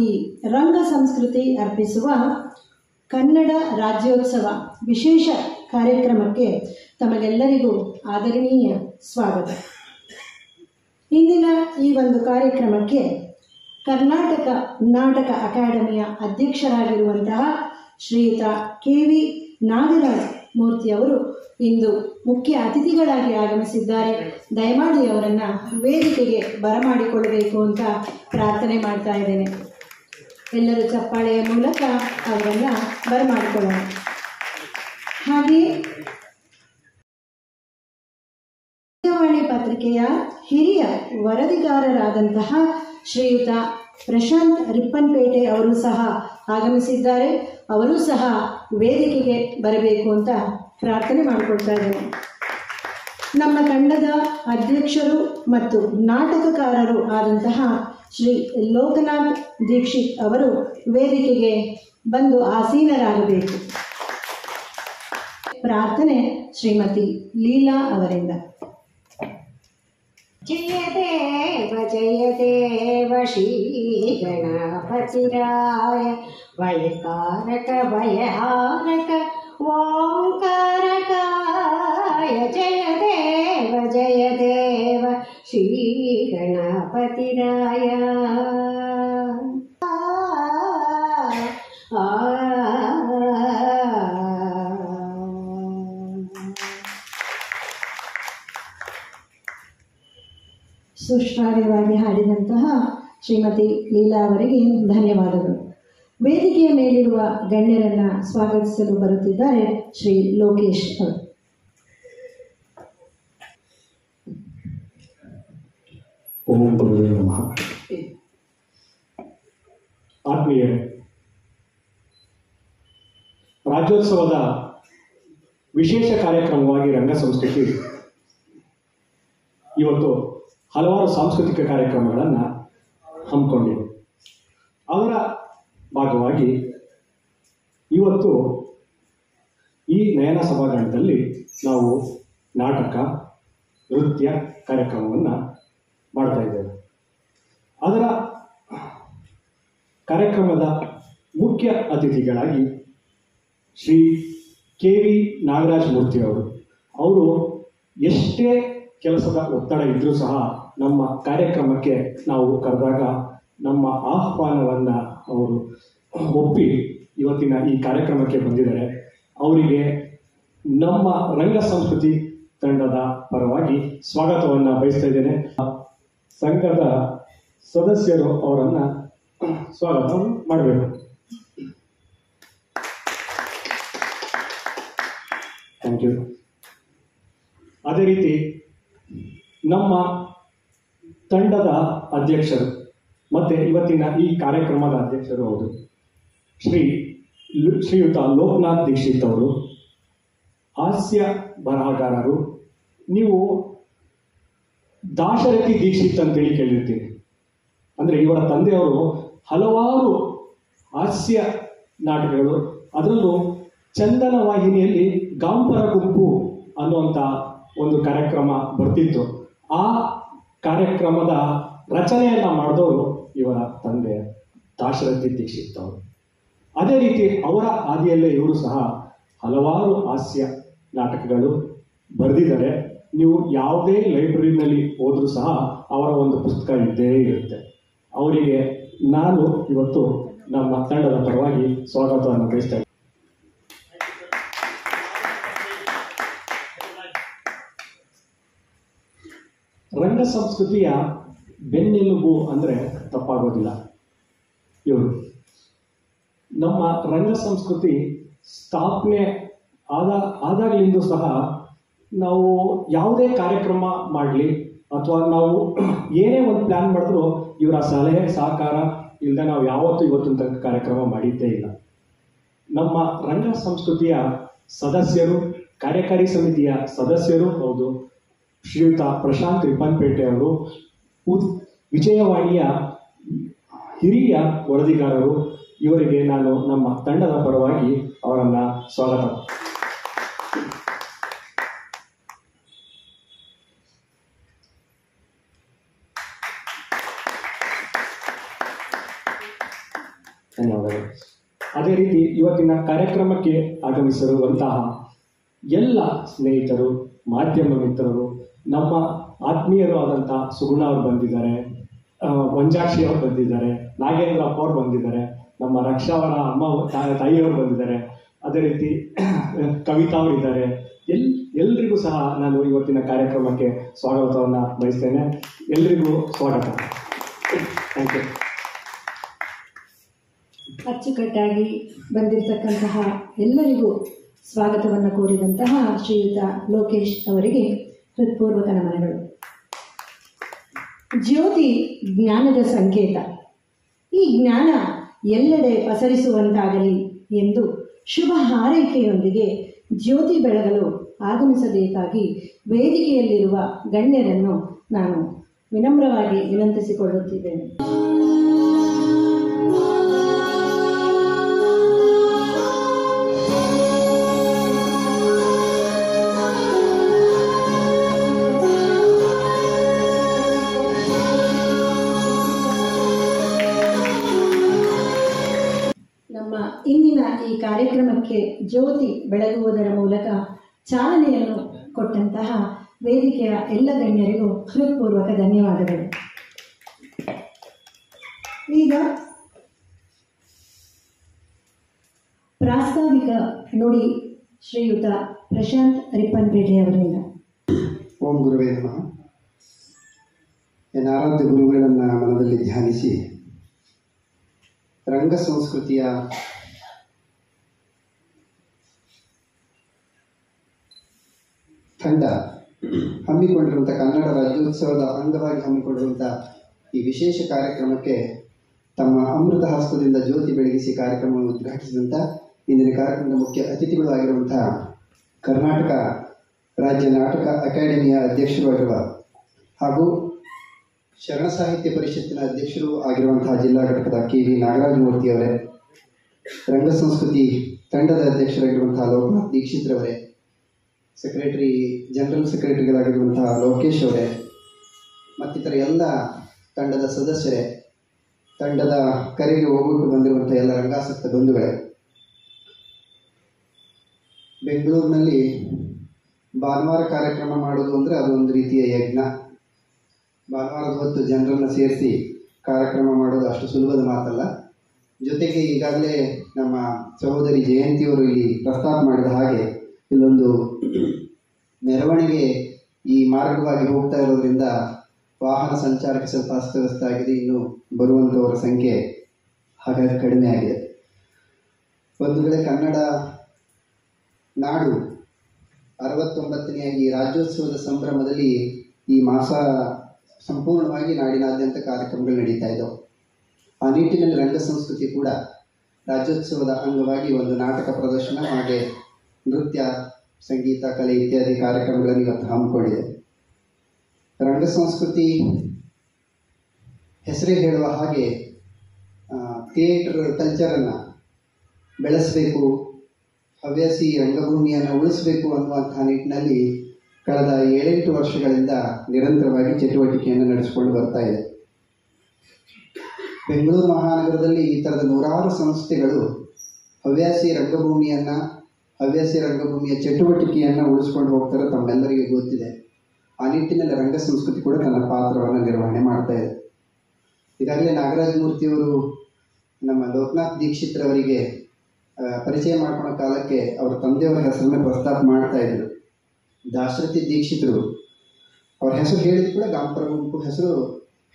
ಈ ರಂಗ ಸಂಸ್ಕೃತಿ ಅರ್ಪಿಸುವ ಕನ್ನಡ ರಾಜ್ಯೋತ್ಸವ ವಿಶೇಷ ಕಾರ್ಯಕ್ರಮಕ್ಕೆ ತಮಗೆಲ್ಲರಿಗೂ ಆದರಣೀಯ ಸ್ವಾಗತ. ಇಂದಿನ ಈ ಒಂದು ಕಾರ್ಯಕ್ರಮಕ್ಕೆ ಕರ್ನಾಟಕ ನಾಟಕ ಅಕಾಡೆಮಿಯ ಅಧ್ಯಕ್ಷರಾಗಿರುವಂತಹ ಶ್ರೀಯುತ ಕೆ.ವಿ. ನಾಗರಾಜ್ ಮೂರ್ತಿಯವರು ಇಂದು ಮುಖ್ಯ ಅತಿಥಿಗಳಾಗಿ ಆಗಮಿಸಿದ್ದಾರೆ. ದಯಮಾಡಿ ಅವರನ್ನು ವೇದಿಕೆಗೆ ಬರಮಾಡಿಕೊಳ್ಳಬೇಕು ಅಂತ ಪ್ರಾರ್ಥನೆ ಮಾಡ್ತಾ ಇದ್ದೇನೆ. ಎಲ್ಲರೂ ಚಪ್ಪಾಳೆಯ ಮೂಲಕ ಅವರನ್ನು ಬರಮಾಡಿಕೊಳ್ಳೋಣ. ಹಾಗೆಯೇ ವಿಜಯವಾಣಿ ಪತ್ರಿಕೆಯ ಹಿರಿಯ ವರದಿಗಾರರಾದಂತಹ ಶ್ರೀಯುತ ಪ್ರಶಾಂತ್ ರಿಪ್ಪನ್ಪೇಟೆ ಅವರು ಸಹ ಆಗಮಿಸಿದ್ದಾರೆ. ಅವರು ಸಹ ವೇದಿಕೆಗೆ ಬರಬೇಕು ಅಂತ ಪ್ರಾರ್ಥನೆ ಮಾಡಿಕೊಳ್ತಾ ಇದ್ದೇನೆ. ನಮ್ಮ ತಂಡದ ಅಧ್ಯಕ್ಷರು ಮತ್ತು ನಾಟಕಕಾರರು ಆದಂತಹ ಶ್ರೀ ಲೋಕನಾಥ್ ದೀಕ್ಷಿತ್ ಅವರು ವೇದಿಕೆಗೆ ಬಂದು ಆಸೀನರಾಗಬೇಕು. ಪ್ರಾರ್ಥನೆ ಶ್ರೀಮತಿ ಲೀಲಾ ಅವರಿಂದ. ಜಯ ದೇವ ಶ್ರೀ ಗಣಪತಿರಾಯ ವೈಕಾರಕ ಭಯಹಾರಕ ಓಂಕಾರಕಾಯ ಜಯ ದೇವ ಶ್ರೀ ಗಣಪತಿರಾಯ. ಸುಶ್ರಾವ್ಯವಾಗಿ ಹಾಡಿದಂತಹ ಶ್ರೀಮತಿ ಲೀಲಾ ಅವರಿಗೆ ಧನ್ಯವಾದಗಳು. ವೇದಿಕೆಯ ಮೇಲಿರುವ ಗಣ್ಯರನ್ನು ಸ್ವಾಗತಿಸಲು ಬರುತ್ತಿದ್ದಾರೆ ಶ್ರೀ ಲೋಕೇಶ್ ಅವರು. ಓಂ ಗುರುವೇ ನಮಃ. ಆತ್ಮೀಯರೇ, ರಾಜ್ಯೋತ್ಸವದ ವಿಶೇಷ ಕಾರ್ಯಕ್ರಮವಾಗಿ ರಂಗ ಸಂಸ್ಕೃತಿ ಇವತ್ತು ಹಲವಾರು ಸಾಂಸ್ಕೃತಿಕ ಕಾರ್ಯಕ್ರಮಗಳನ್ನು ಹಮ್ಮಿಕೊಂಡಿದೆ. ಅದರ ಭಾಗವಾಗಿ ಇವತ್ತು ಈ ನಯನ ಸಭಾಂಗಣದಲ್ಲಿ ನಾವು ನಾಟಕ, ನೃತ್ಯ ಕಾರ್ಯಕ್ರಮವನ್ನು ಮಾಡ್ತಾ ಇದ್ದೇವೆ. ಅದರ ಕಾರ್ಯಕ್ರಮದ ಮುಖ್ಯ ಅತಿಥಿಗಳಾಗಿ ಶ್ರೀ ಕೆ.ವಿ. ನಾಗರಾಜ್ ಮೂರ್ತಿ ಅವರು ಎಷ್ಟೇ ಕೆಲಸದ ಒತ್ತಡ ಇದ್ದರೂ ಸಹ ನಮ್ಮ ಕಾರ್ಯಕ್ರಮಕ್ಕೆ ನಾವು ಕರೆದಾಗ ನಮ್ಮ ಆಹ್ವಾನವನ್ನು ಅವರು ಒಪ್ಪಿ ಇವತ್ತಿನ ಈ ಕಾರ್ಯಕ್ರಮಕ್ಕೆ ಬಂದಿದ್ದಾರೆ. ಅವರಿಗೆ ನಮ್ಮ ರಂಗ ಸಂಸ್ಕೃತಿ ತಂಡದ ಪರವಾಗಿ ಸ್ವಾಗತವನ್ನು ಬಯಸ್ತಾ ಇದ್ದೇನೆ. ಸಂಘದ ಸದಸ್ಯರು ಅವರನ್ನು ಸ್ವಾಗತ ಮಾಡಬೇಕು. Thank you. ಅದೇ ರೀತಿ ನಮ್ಮ ತಂಡದ ಅಧ್ಯಕ್ಷರು ಮತ್ತು ಇವತ್ತಿನ ಈ ಕಾರ್ಯಕ್ರಮದ ಅಧ್ಯಕ್ಷರು ಹೌದು ಶ್ರೀಯುತ ಲೋಕನಾಥ್ ದೀಕ್ಷಿತ್ ಅವರು, ಹಾಸ್ಯ ಬರಹಗಾರರು. ನೀವು ದಾಶರಥಿ ದೀಕ್ಷಿತ್ ಅಂತೇಳಿ ಕೇಳಿರ್ತೀರಿ. ಅಂದರೆ ಇವರ ತಂದೆಯವರು ಹಲವಾರು ಹಾಸ್ಯ ನಾಟಕಗಳು, ಅದರಲ್ಲೂ ಚಂದನ ವಾಹಿನಿಯಲ್ಲಿ ಗಾಂಪರ ಗುಂಪು ಅನ್ನುವಂಥ ಒಂದು ಕಾರ್ಯಕ್ರಮ ಬರ್ತಿತ್ತು. ಆ ಕಾರ್ಯಕ್ರಮದ ರಚನೆಯನ್ನು ಮಾಡಿದವರು ಇವರ ತಂದೆ ದಾಶರಥಿ ದೀಕ್ಷಿತ್ ಅವರು. ಅದೇ ರೀತಿ ಅವರ ಹಾದಿಯಲ್ಲೇ ಇವರು ಸಹ ಹಲವಾರು ಹಾಸ್ಯ ನಾಟಕಗಳು ಬರೆದಿದ್ದಾರೆ. ನೀವು ಯಾವುದೇ ಲೈಬ್ರರಿನಲ್ಲಿ ಹೋದರೂ ಸಹ ಅವರ ಒಂದು ಪುಸ್ತಕ ಇದ್ದೇ ಇರುತ್ತೆ. ಅವರಿಗೆ ನಾನು ಇವತ್ತು ನಮ್ಮ ತಂಡದ ಪರವಾಗಿ ಸ್ವಾಗತವನ್ನು ಬಯಸ್ತಾ ಇದ್ದೇನೆ. ರಂಗ ಸಂಸ್ಕೃತಿಯ ಬೆನ್ನೆಲುಬು ಅಂದರೆ ತಪ್ಪಾಗೋದಿಲ್ಲ ಇವರು. ನಮ್ಮ ರಂಗ ಸಂಸ್ಕೃತಿ ಸ್ಥಾಪನೆ ಆದಾಗಲಿಂದ ಸಹ ನಾವು ಯಾವುದೇ ಕಾರ್ಯಕ್ರಮ ಮಾಡಲಿ ಅಥವಾ ನಾವು ಏನೇ ಒಂದು ಪ್ಲ್ಯಾನ್ ಮಾಡಿದ್ರು ಇವರ ಸಲಹೆ ಸಹಕಾರ ಇಲ್ಲದೆ ನಾವು ಯಾವತ್ತೂ ಇವತ್ತಿನ ತನಕ ಕಾರ್ಯಕ್ರಮ ಮಾಡಿದ್ದೇ ಇಲ್ಲ. ನಮ್ಮ ರಂಗ ಸಂಸ್ಕೃತಿಯ ಸದಸ್ಯರು, ಕಾರ್ಯಕಾರಿ ಸಮಿತಿಯ ಸದಸ್ಯರು ಹೌದು ಶ್ರೀಯುತ ಪ್ರಶಾಂತ್ ರಿಪ್ಪನ್ಪೇಟೆ ಅವರು, ವಿಜಯವಾಣಿಯ ಹಿರಿಯ ವರದಿಗಾರರು. ಇವರಿಗೆ ನಾನು ನಮ್ಮ ತಂಡದ ಪರವಾಗಿ ಅವರನ್ನು ಸ್ವಾಗತ. ಧನ್ಯವಾದಗಳು. ಅದೇ ರೀತಿ ಇವತ್ತಿನ ಕಾರ್ಯಕ್ರಮಕ್ಕೆ ಆಗಮಿಸಿರುವಂತಹ ಎಲ್ಲ ಸ್ನೇಹಿತರು, ಮಾಧ್ಯಮ ಮಿತ್ರರು, ನಮ್ಮ ಆತ್ಮೀಯರು ಆದಂಥ ಸುಗುಣ ಅವರು ಬಂದಿದ್ದಾರೆ, ವಂಜಾಕ್ಷಿ ಅವರು ಬಂದಿದ್ದಾರೆ, ನಾಗೇಂದ್ರಪ್ಪ ಅವರು ಬಂದಿದ್ದಾರೆ, ನಮ್ಮ ರಕ್ಷಾ ಅವರ ಅಮ್ಮ ತಾಯಿಯವರು ಬಂದಿದ್ದಾರೆ, ಅದೇ ರೀತಿ ಕವಿತಾ ಅವರು ಇದ್ದಾರೆ. ಎಲ್ರಿಗೂ ಸಹ ನಾನು ಇವತ್ತಿನ ಕಾರ್ಯಕ್ರಮಕ್ಕೆ ಸ್ವಾಗತವನ್ನು ಬಯಸ್ತೇನೆ. ಎಲ್ರಿಗೂ ಸ್ವಾಗತ. Thank you. ಅಚ್ಚುಕಟ್ಟಾಗಿ ಬಂದಿರತಕ್ಕಂತಹ ಎಲ್ಲರಿಗೂ ಸ್ವಾಗತವನ್ನು ಕೋರಿದಂತಹ ಶ್ರೀಯುತ ಲೋಕೇಶ್ ಅವರಿಗೆ ಹೃತ್ಪೂರ್ವಕ ನಮನಗಳು. ಜ್ಯೋತಿ ಜ್ಞಾನದ ಸಂಕೇತ. ಈ ಜ್ಞಾನ ಎಲ್ಲೆಡೆ ಪಸರಿಸುವಂತಾಗಲಿ ಎಂದು ಶುಭ ಹಾರೈಕೆಯೊಂದಿಗೆ ಜ್ಯೋತಿ ಬೆಳಗಲು ಆಗಮಿಸಬೇಕಾಗಿ ವೇದಿಕೆಯಲ್ಲಿರುವ ಗಣ್ಯರನ್ನು ನಾನು ವಿನಮ್ರವಾಗಿ ವಿನಂತಿಸಿಕೊಳ್ಳುತ್ತಿದ್ದೇನೆ. ಇಂದಿನ ಈ ಕಾರ್ಯಕ್ರಮಕ್ಕೆ ಜ್ಯೋತಿ ಬೆಳಗುವುದರ ಮೂಲಕ ಚಾಲನೆಯನ್ನು ಕೊಟ್ಟಂತಹ ವೇದಿಕೆಯ ಎಲ್ಲ ಗಣ್ಯರಿಗೂ ಹೃತ್ಪೂರ್ವಕ ಧನ್ಯವಾದಗಳು. ಈಗ ಪ್ರಾಸ್ತಾವಿಕ ನುಡಿ ಶ್ರೀಯುತ ಪ್ರಶಾಂತ್ ರಿಪ್ಪನ್ಪೇಟೆ ಅವರಿಂದ. ಓಂ ಗುರುವೇ ನಮಃ. ನನ್ನ ಆರಾಧ್ಯ ಗುರುಗಳನ್ನು ಮನದಲ್ಲಿ ಧ್ಯಾನಿಸಿ ರಂಗ ಸಂಸ್ಕೃತಿಯ ತಂಡ ಹಮ್ಮಿಕೊಂಡಿರುವಂಥ ಕನ್ನಡ ರಾಜ್ಯೋತ್ಸವದ ಅಂಗವಾಗಿ ಹಮ್ಮಿಕೊಂಡಿರುವಂಥ ಈ ವಿಶೇಷ ಕಾರ್ಯಕ್ರಮಕ್ಕೆ ತಮ್ಮ ಅಮೃತ ಹಸ್ತದಿಂದ ಜ್ಯೋತಿ ಬೆಳಗಿಸಿ ಕಾರ್ಯಕ್ರಮವನ್ನು ಉದ್ಘಾಟಿಸಿದಂಥ ಇಂದಿನ ಕಾರ್ಯಕ್ರಮದ ಮುಖ್ಯ ಅತಿಥಿಗಳು ಆಗಿರುವಂತಹ ಕರ್ನಾಟಕ ರಾಜ್ಯ ನಾಟಕ ಅಕಾಡೆಮಿಯ ಅಧ್ಯಕ್ಷರು ಆಗಿರುವ ಹಾಗೂ ಶರಣ ಸಾಹಿತ್ಯ ಪರಿಷತ್ತಿನ ಅಧ್ಯಕ್ಷರು ಆಗಿರುವಂತಹ ಜಿಲ್ಲಾ ಘಟಕದ KV ನಾಗರಾಜಮೂರ್ತಿ ಅವರೇ, ರಂಗ ಸಂಸ್ಕೃತಿ ತಂಡದ ಅಧ್ಯಕ್ಷರಾಗಿರುವಂತಹ ಲೋಕನಾಥ್ ದೀಕ್ಷಿತ್ರವರೇ, ಜನರಲ್ ಸೆಕ್ರೆಟರಿಗಳಾಗಿರುವಂತಹ ಲೋಕೇಶ್ ಅವರೇ, ಮತ್ತಿತರ ಎಲ್ಲ ತಂಡದ ಸದಸ್ಯರೇ, ತಂಡದ ಕರೆಗೆ ಹೋಗ್ಬಿಟ್ಟು ಬಂದಿರುವಂಥ ಎಲ್ಲ ರಂಗಾಸಕ್ತ ಬಂಧುಗಳೇ, ಬೆಂಗಳೂರಿನಲ್ಲಿ ಭಾನುವಾರ ಕಾರ್ಯಕ್ರಮ ಮಾಡೋದು ಅಂದರೆ ಅದೊಂದು ರೀತಿಯ ಯಜ್ಞ. ಭಾನುವಾರದ ಹೊತ್ತು ಜನರನ್ನು ಸೇರಿಸಿ ಕಾರ್ಯಕ್ರಮ ಮಾಡೋದು ಅಷ್ಟು ಸುಲಭದ ಮಾತಲ್ಲ. ಜೊತೆಗೆ ಈಗಾಗಲೇ ನಮ್ಮ ಸಹೋದರಿ ಜಯಂತಿಯವರು ಇಲ್ಲಿ ಪ್ರಸ್ತಾಪ ಮಾಡಿದ ಹಾಗೆ ಇಲ್ಲೊಂದು ಮೆರವಣಿಗೆ ಈ ಮಾರ್ಗವಾಗಿ ಹೋಗ್ತಾ ಇರೋದ್ರಿಂದ ವಾಹನ ಸಂಚಾರಕ್ಕೆ ಸ್ವಲ್ಪ ಅಸ್ತವ್ಯಸ್ತ ಆಗಿದೆ. ಇನ್ನು ಬರುವಂಥವರ ಸಂಖ್ಯೆ ಹಾಗಾಗಿ ಕಡಿಮೆ ಆಗಿದೆ. ಒಂದು ವೇಳೆ ಕನ್ನಡ ನಾಡು 69ನೇ ಈ ರಾಜ್ಯೋತ್ಸವದ ಸಂಭ್ರಮದಲ್ಲಿ ಈ ಮಾಸ ಸಂಪೂರ್ಣವಾಗಿ ನಾಡಿನಾದ್ಯಂತ ಕಾರ್ಯಕ್ರಮಗಳು ನಡೀತಾ ಇದ್ದವು. ಆ ನಿಟ್ಟಿನಲ್ಲಿ ರಂಗ ಸಂಸ್ಕೃತಿ ಕೂಡ ರಾಜ್ಯೋತ್ಸವದ ಅಂಗವಾಗಿ ಒಂದು ನಾಟಕ ಪ್ರದರ್ಶನ, ಹಾಗೆ ನೃತ್ಯ, ಸಂಗೀತ, ಕಲೆ ಇತ್ಯಾದಿ ಕಾರ್ಯಕ್ರಮಗಳನ್ನು ಇವತ್ತು ಹಮ್ಮಿಕೊಂಡಿದೆ. ರಂಗ ಸಂಸ್ಕೃತಿ ಹೆಸರೇ ಹೇಳುವ ಹಾಗೆ ಥಿಯೇಟರ್ ಕಲ್ಚರನ್ನು ಬೆಳೆಸಬೇಕು, ಹವ್ಯಾಸಿ ರಂಗಭೂಮಿಯನ್ನು ಉಳಿಸಬೇಕು ಅನ್ನುವಂತಹ ನಿಟ್ಟಿನಲ್ಲಿ ಕಳೆದ 7-8 ವರ್ಷಗಳಿಂದ ನಿರಂತರವಾಗಿ ಚಟುವಟಿಕೆಯನ್ನು ನಡೆಸಿಕೊಂಡು ಬರ್ತಾ ಇದೆ. ಬೆಂಗಳೂರು ಮಹಾನಗರದಲ್ಲಿ ಈ ಥರದ ನೂರಾರು ಸಂಸ್ಥೆಗಳು ಹವ್ಯಾಸಿ ರಂಗಭೂಮಿಯ ಚಟುವಟಿಕೆಯನ್ನು ಉಳಿಸ್ಕೊಂಡು ಹೋಗ್ತಾರೆ, ತಮ್ಮೆಲ್ಲರಿಗೆ ಗೊತ್ತಿದೆ. ಆ ನಿಟ್ಟಿನಲ್ಲಿ ರಂಗ ಸಂಸ್ಕೃತಿ ಕೂಡ ತನ್ನ ಪಾತ್ರವನ್ನು ನಿರ್ವಹಣೆ ಮಾಡ್ತಾ ಇದೆ. ಈಗಾಗಲೇ ನಾಗರಾಜಮೂರ್ತಿಯವರು ನಮ್ಮ ಲೋಕನಾಥ್ ದೀಕ್ಷಿತ್ರವರಿಗೆ ಪರಿಚಯ ಮಾಡ್ಕೊಳ್ಳೋ ಕಾಲಕ್ಕೆ ಅವರ ತಂದೆಯವರ ಹೆಸರನ್ನು ಪ್ರಸ್ತಾಪ ಮಾಡ್ತಾ ಇದ್ರು. ದಾಶರಥಿ ದೀಕ್ಷಿತರು ಅವ್ರ ಹೆಸರು ಹೇಳಿದ ಕೂಡ ಗಾಂಪರ ಗುಂಪು ಹೆಸರು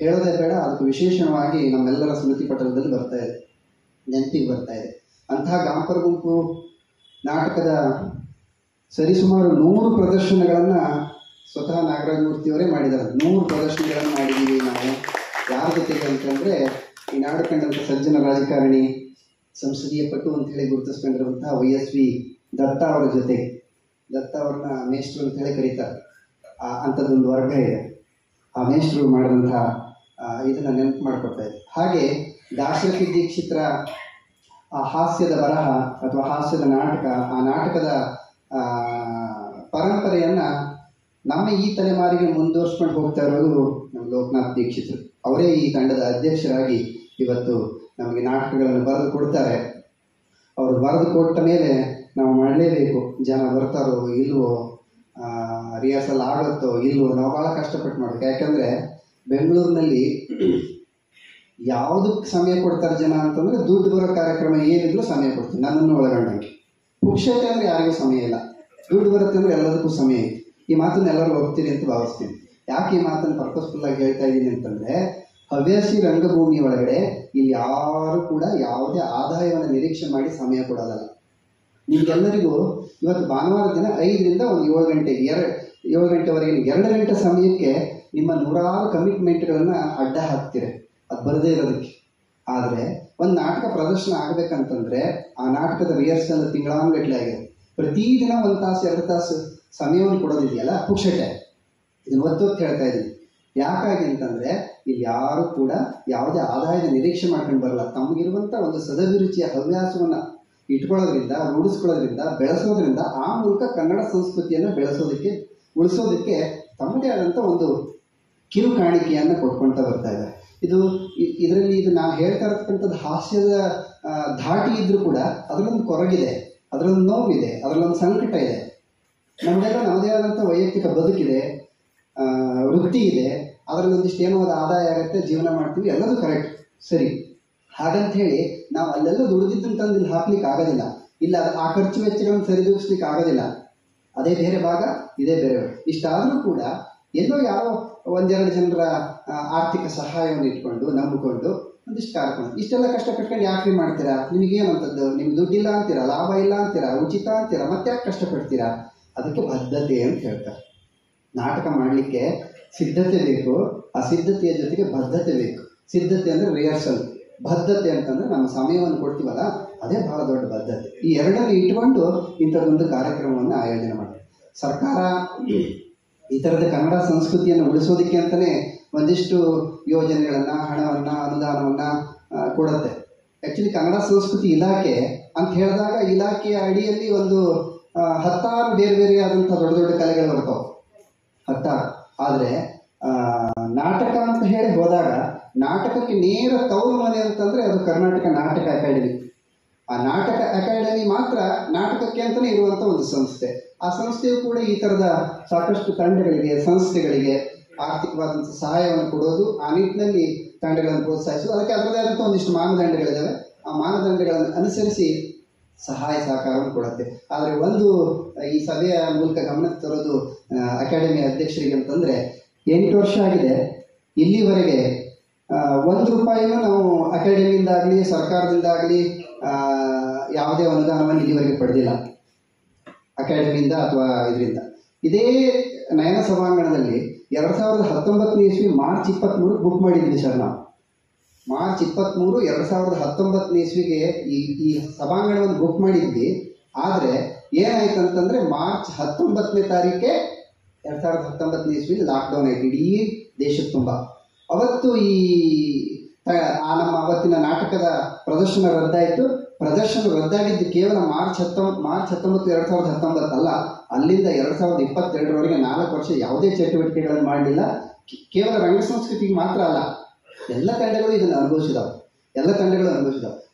ಹೇಳೋದೇ ಬೇಡ, ಅದಕ್ಕೆ ವಿಶೇಷವಾಗಿ ನಮ್ಮೆಲ್ಲರ ಸ್ಮೃತಿ ಪಟಲದಲ್ಲಿ ಬರ್ತಾ ಇದೆ, ನೆನಪಿಗೆ ಬರ್ತಾ ಇದೆ. ಅಂತಹ ಗಾಂಪರ ಗುಂಪು ನಾಟಕದ ಸರಿಸುಮಾರು 100 ಪ್ರದರ್ಶನಗಳನ್ನು ಸ್ವತಃ ನಾಗರಾಜಮೂರ್ತಿಯವರೇ ಮಾಡಿದ್ದಾರೆ. 100 ಪ್ರದರ್ಶನಗಳನ್ನು ಮಾಡಿದ್ದೀವಿ ನಾವು. ಯಾರ ಜೊತೆಗೆ ಅಂತಂದರೆ ಈ ನಾಡು ಕಂಡಂಥ ಸಜ್ಜನ ರಾಜಕಾರಣಿ, ಸಂಸದೀಯ ಪಟು ಅಂತೇಳಿ ಗುರುತಿಸ್ಕೊಂಡಿರುವಂತಹ YSV ದತ್ತ ಅವರ ಜೊತೆ. ದತ್ತ ಅವ್ರನ್ನ ಮೇಷ್ಟ್ರು ಅಂತೇಳಿ ಕರೀತಾರೆ. ಅಂಥದ್ದೊಂದು ವರ್ಗ ಇದೆ. ಆ ಮೇಷ್ಟ್ರು ಮಾಡಿದಂತಹ ಇದನ್ನು ನೆನಪು ಮಾಡಿಕೊಡ್ತಾ ಇದೆ. ಹಾಗೆ ದಾಶರಥಿ ದೀಕ್ಷಿತ್ರ ಆ ಹಾಸ್ಯದ ಬರಹ ಅಥವಾ ಹಾಸ್ಯದ ನಾಟಕ, ಆ ನಾಟಕದ ಪರಂಪರೆಯನ್ನು ನಮ್ಮ ಈ ತಲೆಮಾರಿಗೆ ಮುಂದುವರ್ಸ್ಕೊಂಡು ಹೋಗ್ತಾ ಇರೋದು ನಮ್ಮ ಲೋಕನಾಥ್ ದೀಕ್ಷಿತರು. ಅವರೇ ಈ ತಂಡದ ಅಧ್ಯಕ್ಷರಾಗಿ ಇವತ್ತು ನಮಗೆ ನಾಟಕಗಳನ್ನು ಬರೆದು ಕೊಡ್ತಾರೆ. ಅವರು ಬರೆದು ಕೊಟ್ಟ ಮೇಲೆ ನಾವು ಮಾಡಲೇಬೇಕು. ಜನ ಬರ್ತಾರೋ ಇಲ್ವೋ, ರಿಹರ್ಸಲ್ ಆಗುತ್ತೋ ಇಲ್ವೋ, ನಾವು ಭಾಳ ಕಷ್ಟಪಟ್ಟು ಮಾಡಬೇಕು. ಯಾಕಂದರೆ ಬೆಂಗಳೂರಿನಲ್ಲಿ ಯಾವುದಕ್ಕೆ ಸಮಯ ಕೊಡ್ತಾರೆ ಜನ ಅಂತಂದರೆ, ದುಡ್ಡು ಬರೋ ಕಾರ್ಯಕ್ರಮ ಏನಿದ್ರು ಸಮಯ ಕೊಡ್ತೀನಿ, ನನ್ನನ್ನು ಒಳಗೊಂಡಂಗೆ. ಪುಕ್ಷತೆ ಅಂದರೆ ಯಾರಿಗೂ ಸಮಯ ಇಲ್ಲ, ದುಡ್ಡು ಬರುತ್ತೆ ಅಂದರೆ ಎಲ್ಲದಕ್ಕೂ ಸಮಯ ಐತಿ. ಈ ಮಾತನ್ನು ಎಲ್ಲರೂ ಒಪ್ತೀರಿ ಅಂತ ಭಾವಿಸ್ತೀನಿ. ಯಾಕೆ ಈ ಮಾತನ್ನು ಪರ್ಪಸ್ಫುಲ್ಲಾಗಿ ಹೇಳ್ತಾ ಇದ್ದೀನಿ ಅಂತಂದರೆ, ಹವ್ಯಾಸಿ ರಂಗಭೂಮಿ ಒಳಗಡೆ ಇಲ್ಲಿ ಯಾರು ಕೂಡ ಯಾವುದೇ ಆದಾಯವನ್ನು ನಿರೀಕ್ಷೆ ಮಾಡಿ ಸಮಯ ಕೊಡೋದಲ್ಲ. ನಿಮಗೆಲ್ಲರಿಗೂ ಇವತ್ತು ಭಾನುವಾರ ದಿನ 5ರಿಂದ ಒಂದು 7 ಗಂಟೆವರೆಗೆ 2 ಗಂಟೆ ಸಮಯಕ್ಕೆ ನಿಮ್ಮ ನೂರಾರು ಕಮಿಟ್ಮೆಂಟ್ಗಳನ್ನು ಅಡ್ಡ ಹಾಕ್ತೀರಿ, ಅದು ಬರದೇ ಇರೋದಕ್ಕೆ. ಆದರೆ ಒಂದು ನಾಟಕ ಪ್ರದರ್ಶನ ಆಗಬೇಕಂತಂದರೆ ಆ ನಾಟಕದ ರಿಹರ್ಸಲ್ ತಿಂಗಳಾನುಗಟ್ಟಲೆ ಆಗಿದೆ. ಪ್ರತಿದಿನ 1 ತಾಸು 2 ತಾಸು ಸಮಯವನ್ನು ಕೊಡೋದಿದೆಯಲ್ಲ, ಪುಕ್ಷಟೆ. ಇದನ್ನು ಒತ್ತೊತ್ತು ಹೇಳ್ತಾ ಇದ್ದೀನಿ. ಯಾಕಾಗಿ ಅಂತಂದರೆ ಇಲ್ಲಿ ಯಾರು ಕೂಡ ಯಾವುದೇ ಆದಾಯದ ನಿರೀಕ್ಷೆ ಮಾಡ್ಕೊಂಡು ಬರಲ್ಲ. ತಮಗಿರುವಂಥ ಒಂದು ಸದಭಿರುಚಿಯ ಹವ್ಯಾಸವನ್ನು ಇಟ್ಕೊಳ್ಳೋದ್ರಿಂದ, ರೂಢಿಸ್ಕೊಳ್ಳೋದ್ರಿಂದ, ಬೆಳೆಸೋದ್ರಿಂದ ಆ ಮೂಲಕ ಕನ್ನಡ ಸಂಸ್ಕೃತಿಯನ್ನು ಬೆಳೆಸೋದಕ್ಕೆ, ಉಳಿಸೋದಕ್ಕೆ ತಮ್ಮದೇ ಆದಂಥ ಒಂದು ಕಿರು ಕಾಣಿಕೆಯನ್ನು ಕೊಟ್ಕೊಳ್ತಾ ಬರ್ತಾ ಇದೆ. ಇದರಲ್ಲಿ ನಾವು ಹೇಳ್ತಾ ಇರತಕ್ಕಂಥದ್ದು ಹಾಸ್ಯದ ಧಾಟಿ ಇದ್ರೂ ಕೂಡ ಅದರಲ್ಲೊಂದು ಕೊರಗಿದೆ, ಅದರಲ್ಲೊಂದು ನೋವಿದೆ, ಅದರಲ್ಲೊಂದು ಸಂಕಟ ಇದೆ. ನಮಗೆಲ್ಲ ನಮ್ಮದೇ ಆದಂಥ ವೈಯಕ್ತಿಕ ಬದುಕಿದೆ, ವೃತ್ತಿ ಇದೆ, ಅದರಲ್ಲಿ ಒಂದಿಷ್ಟು ಏನೋ ಒಂದು ಆದಾಯ ಆಗುತ್ತೆ, ಜೀವನ ಮಾಡ್ತೀವಿ, ಎಲ್ಲದೂ ಕರೆಕ್ಟ್ ಸರಿ. ಹಾಗಂತ ಹೇಳಿ ನಾವು ಅಲ್ಲೆಲ್ಲ ದುಡಿದಿದ್ದನ್ನು ತಂದು ಇಲ್ಲಿ ಹಾಕ್ಲಿಕ್ಕೆ ಆಗೋದಿಲ್ಲ, ಇಲ್ಲ ಆ ಖರ್ಚು ವೆಚ್ಚಗಳನ್ನು ಸರಿದೂಗಿಸ್ಲಿಕ್ಕೆ ಆಗೋದಿಲ್ಲ. ಅದೇ ಬೇರೆ ಭಾಗ, ಇದೇ ಬೇರೆ ಭಾಗ. ಇಷ್ಟಾದರೂ ಕೂಡ ಎಲ್ಲೋ ಯಾರೋ 1-2 ಜನರ ಆರ್ಥಿಕ ಸಹಾಯವನ್ನು ಇಟ್ಕೊಂಡು ನಂಬಿಕೊಂಡು ಒಂದಿಷ್ಟು ಕಾರ್ಯಕ್ರಮ, ಇಷ್ಟೆಲ್ಲ ಕಷ್ಟಪಟ್ಕೊಂಡು ಯಾಕೆ ಮಾಡ್ತೀರಾ? ನಿಮಗೇನಂತದ್ದು, ನಿಮ್ಗೆ ದುಡ್ಡಿಲ್ಲ ಅಂತೀರಾ, ಲಾಭ ಇಲ್ಲ ಅಂತೀರಾ, ಉಚಿತ ಅಂತೀರಾ, ಮತ್ತೆ ಯಾಕೆ ಕಷ್ಟಪಡ್ತೀರಾ? ಅದಕ್ಕೆ ಬದ್ಧತೆ ಅಂತ ಹೇಳ್ತಾರೆ. ನಾಟಕ ಮಾಡಲಿಕ್ಕೆ ಸಿದ್ಧತೆ ಬೇಕು, ಆ ಸಿದ್ಧತೆಯ ಜೊತೆಗೆ ಬದ್ಧತೆ ಬೇಕು. ಸಿದ್ಧತೆ ಅಂದರೆ ರಿಹರ್ಸಲ್, ಬದ್ಧತೆ ಅಂತಂದರೆ ನಮ್ಮ ಸಮಯವನ್ನು ಕೊಡ್ತೀವಲ್ಲ, ಅದೇ ಬಹಳ ದೊಡ್ಡ ಬದ್ಧತೆ. ಈ ಎರಡನ್ನು ಇಟ್ಕೊಂಡು ಇಂಥದ್ದೊಂದು ಕಾರ್ಯಕ್ರಮವನ್ನು ಆಯೋಜನೆ ಮಾಡ್ತಾರೆ. ಸರ್ಕಾರ ಈ ಥರದ ಕನ್ನಡ ಸಂಸ್ಕೃತಿಯನ್ನು ಉಳಿಸೋದಕ್ಕೆ ಅಂತಲೇ ಒಂದಿಷ್ಟು ಯೋಜನೆಗಳನ್ನು, ಹಣವನ್ನು, ಅನುದಾನವನ್ನು ಕೊಡುತ್ತೆ. ಆ್ಯಕ್ಚುಲಿ ಕನ್ನಡ ಸಂಸ್ಕೃತಿ ಇಲಾಖೆ ಅಂತ ಹೇಳಿದಾಗ ಇಲಾಖೆಯ ಅಡಿಯಲ್ಲಿ ಒಂದು 10 ಬೇರೆ ಬೇರೆ ಆದಂಥ ದೊಡ್ಡ ದೊಡ್ಡ ಕಲೆಗಳು ಬರ್ತಾವೆ, 10. ಆದರೆ ನಾಟಕ ಅಂತ ಹೇಳಿ ಹೋದಾಗ ನಾಟಕಕ್ಕೆ ನೇರ ತವರು ಮನೆ ಅಂತಂದರೆ ಅದು ಕರ್ನಾಟಕ ನಾಟಕ ಅಕಾಡೆಮಿ. ಆ ನಾಟಕ ಅಕಾಡೆಮಿ ಮಾತ್ರ ನಾಟಕಕ್ಕೆ ಅಂತಲೇ ಇರುವಂಥ ಒಂದು ಸಂಸ್ಥೆ. ಆ ಸಂಸ್ಥೆಯು ಕೂಡ ಈ ಥರದ ಸಾಕಷ್ಟು ತಂಡಗಳಿಗೆ, ಸಂಸ್ಥೆಗಳಿಗೆ ಆರ್ಥಿಕವಾದಂಥ ಸಹಾಯವನ್ನು ಕೊಡೋದು, ಆ ನಿಟ್ಟಿನಲ್ಲಿ ತಂಡಗಳನ್ನು ಪ್ರೋತ್ಸಾಹಿಸೋದು. ಅದಕ್ಕೆ ಅದರದೇ ಆದಂಥ ಒಂದಿಷ್ಟು ಮಾನದಂಡಗಳಿದ್ದಾವೆ. ಆ ಮಾನದಂಡಗಳನ್ನು ಅನುಸರಿಸಿ ಸಹಾಯ ಸಹಕಾರವನ್ನು ಕೊಡುತ್ತೆ. ಆದರೆ ಒಂದು ಈ ಸಭೆಯ ಮೂಲಕ ಗಮನಕ್ಕೆ ತರೋದು ಅಕಾಡೆಮಿ ಅಧ್ಯಕ್ಷರಿಗೆ ಅಂತಂದರೆ, 8 ವರ್ಷ ಆಗಿದೆ, ಇಲ್ಲಿವರೆಗೆ 1 ರೂಪಾಯಿನೂ ನಾವು ಅಕಾಡೆಮಿಯಿಂದಾಗಲಿ ಸರ್ಕಾರದಿಂದಾಗಲಿ ಯಾವುದೇ ಅನುದಾನವನ್ನು ಇಲ್ಲಿವರೆಗೆ ಪಡೆದಿಲ್ಲ, ಅಕಾಡೆಮಿಯಿಂದ ಅಥವಾ ಇದರಿಂದ. ಇದೇ ನಯನ ಸಭಾಂಗಣದಲ್ಲಿ 2019 ಇಸ್ವಿ ಮಾರ್ಚ್ 23 ಬುಕ್ ಮಾಡಿದ್ವಿ ಸರ್. ನಾವು ಮಾರ್ಚ್ 23, 2019 ಇಸ್ವಿಗೆ ಈ ಸಭಾಂಗಣವನ್ನು ಬುಕ್ ಮಾಡಿದ್ವಿ. ಆದರೆ ಏನಾಯ್ತು ಅಂತಂದರೆ ಮಾರ್ಚ್ 19ನೇ ತಾರೀಕೆ 2019 ಇಸ್ವಿಲಿ ಲಾಕ್ಡೌನ್ ಆಯಿತು ಇಡೀ ದೇಶದ ತುಂಬ. ಅವತ್ತು ನಮ್ಮ ಅವತ್ತಿನ ನಾಟಕದ ಪ್ರದರ್ಶನ ರದ್ದಾಯಿತು. ಪ್ರದರ್ಶನ ರದ್ದಾಗಿದ್ದು ಕೇವಲ ಮಾರ್ಚ್ 19, 2019 ಅಲ್ಲ, ಅಲ್ಲಿಂದ 2022ರವರೆಗೆ 4 ವರ್ಷ ಯಾವುದೇ ಚಟುವಟಿಕೆಗಳನ್ನು ಮಾಡಲಿಲ್ಲ. ಕೇವಲ ರಂಗ ಸಂಸ್ಕೃತಿಗೆ ಮಾತ್ರ ಅಲ್ಲ, ಎಲ್ಲ ತಂಡಗಳು ಇದನ್ನು ಅನುಭವಿಸಿದವು.